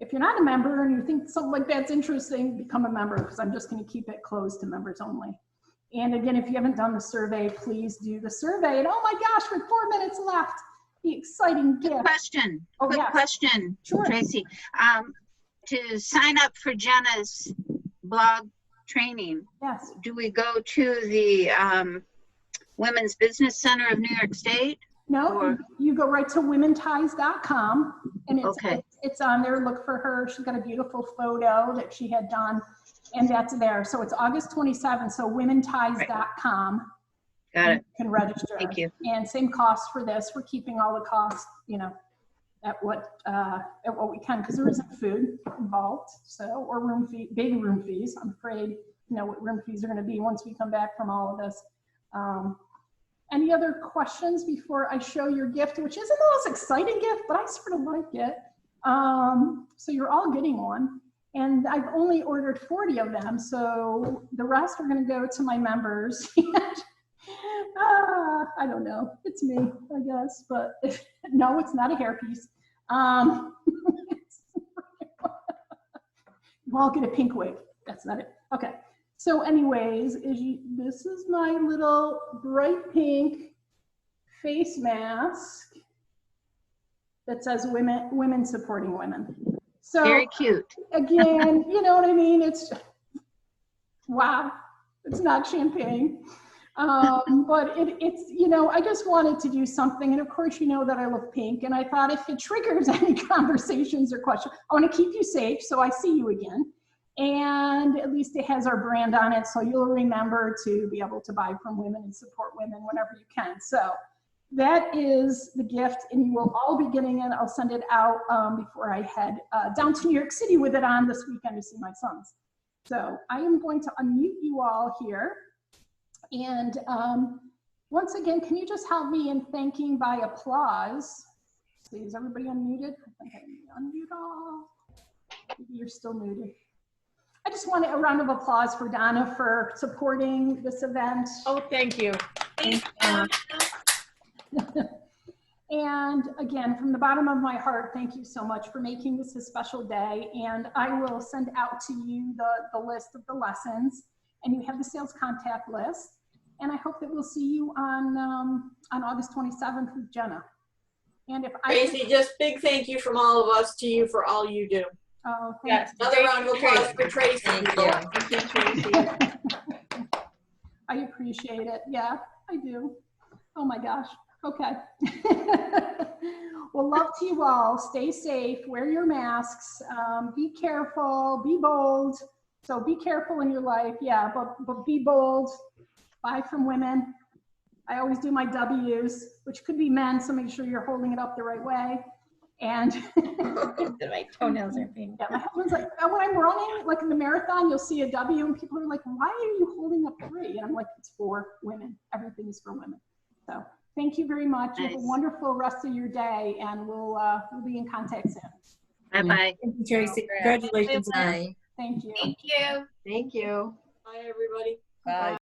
if you're not a member and you think something like that's interesting, become a member, because I'm just going to keep it closed to members only. And again, if you haven't done the survey, please do the survey. And oh my gosh, with 4 minutes left, the exciting gift. Quick question, Sure. Tracy. To sign up for Jenna's blog training, yes, do we go to the Women's Business Center of New York State? No, you go right to womenties.com, and it's on there. Look for her. She's got a beautiful photo that she had done, and that's there. So it's August 27th. So womenties.com. Got it. You can register. Thank you. And same cost for this. We're keeping all the costs, at what we can, because there isn't food involved. So, or room fee, baby room fees. I'm afraid, what room fees are going to be once we come back from all of this. Any other questions before I show your gift, which isn't the most exciting gift, but I sort of like it. So you're all getting one. And I've only ordered 40 of them. So the rest are going to go to my members. I don't know. It's me, I guess. But no, it's not a hairpiece. You all get a pink wig. That's not it. Okay. So anyways, this is my little bright pink face mask that says women supporting women. So very cute. Again, you know what I mean? It's, wow, it's not champagne. But it's, I just wanted to do something. And of course, that I love pink. And I thought if it triggers any conversations or questions, I want to keep you safe. So I see you again. And at least it has our brand on it, so you'll remember to be able to buy from women and support women whenever you can. So that is the gift, and you will all be getting it. I'll send it out before I head down to New York City with it on this weekend to see my sons. So I am going to unmute you all here. And once again, can you just help me in thanking by applause? See, is everybody unmuted? I think I need to unmute all. You're still muted. I just want a round of applause for Donna for supporting this event. Oh, thank you. Thanks, And again, from the bottom of my heart, thank you so much for making this a special day. And I will send out to you the list of the lessons, and you have the sales contact list. And I hope that we'll see you on August 27th with Jenna. And if Tracy, just big thank you from all of us to you for all you do. Oh, Yes. Another round of applause for Tracy. Thank you. Thank you, Tracy. I appreciate it. Yeah, I do. Oh my gosh. Okay. Well, love to you all. Stay safe. Wear your masks. Be careful. Be bold. So be careful in your life. Yeah, but be bold. Buy from women. I always do my W's, which could be men, so make sure you're holding it up the right way. And My toenails are being. yeah, my husband's like, when I'm running, like in the marathon, you'll see a W, and people are like, why are you holding up 3? And I'm like, it's for women. Everything is for women. So thank you very much. You have a Nice. wonderful rest of your day, and we'll be in contact soon. Bye-bye. Thank you, Tracy. Congratulations. Bye. Thank you. Thank you. Thank you. Bye, everybody. Bye.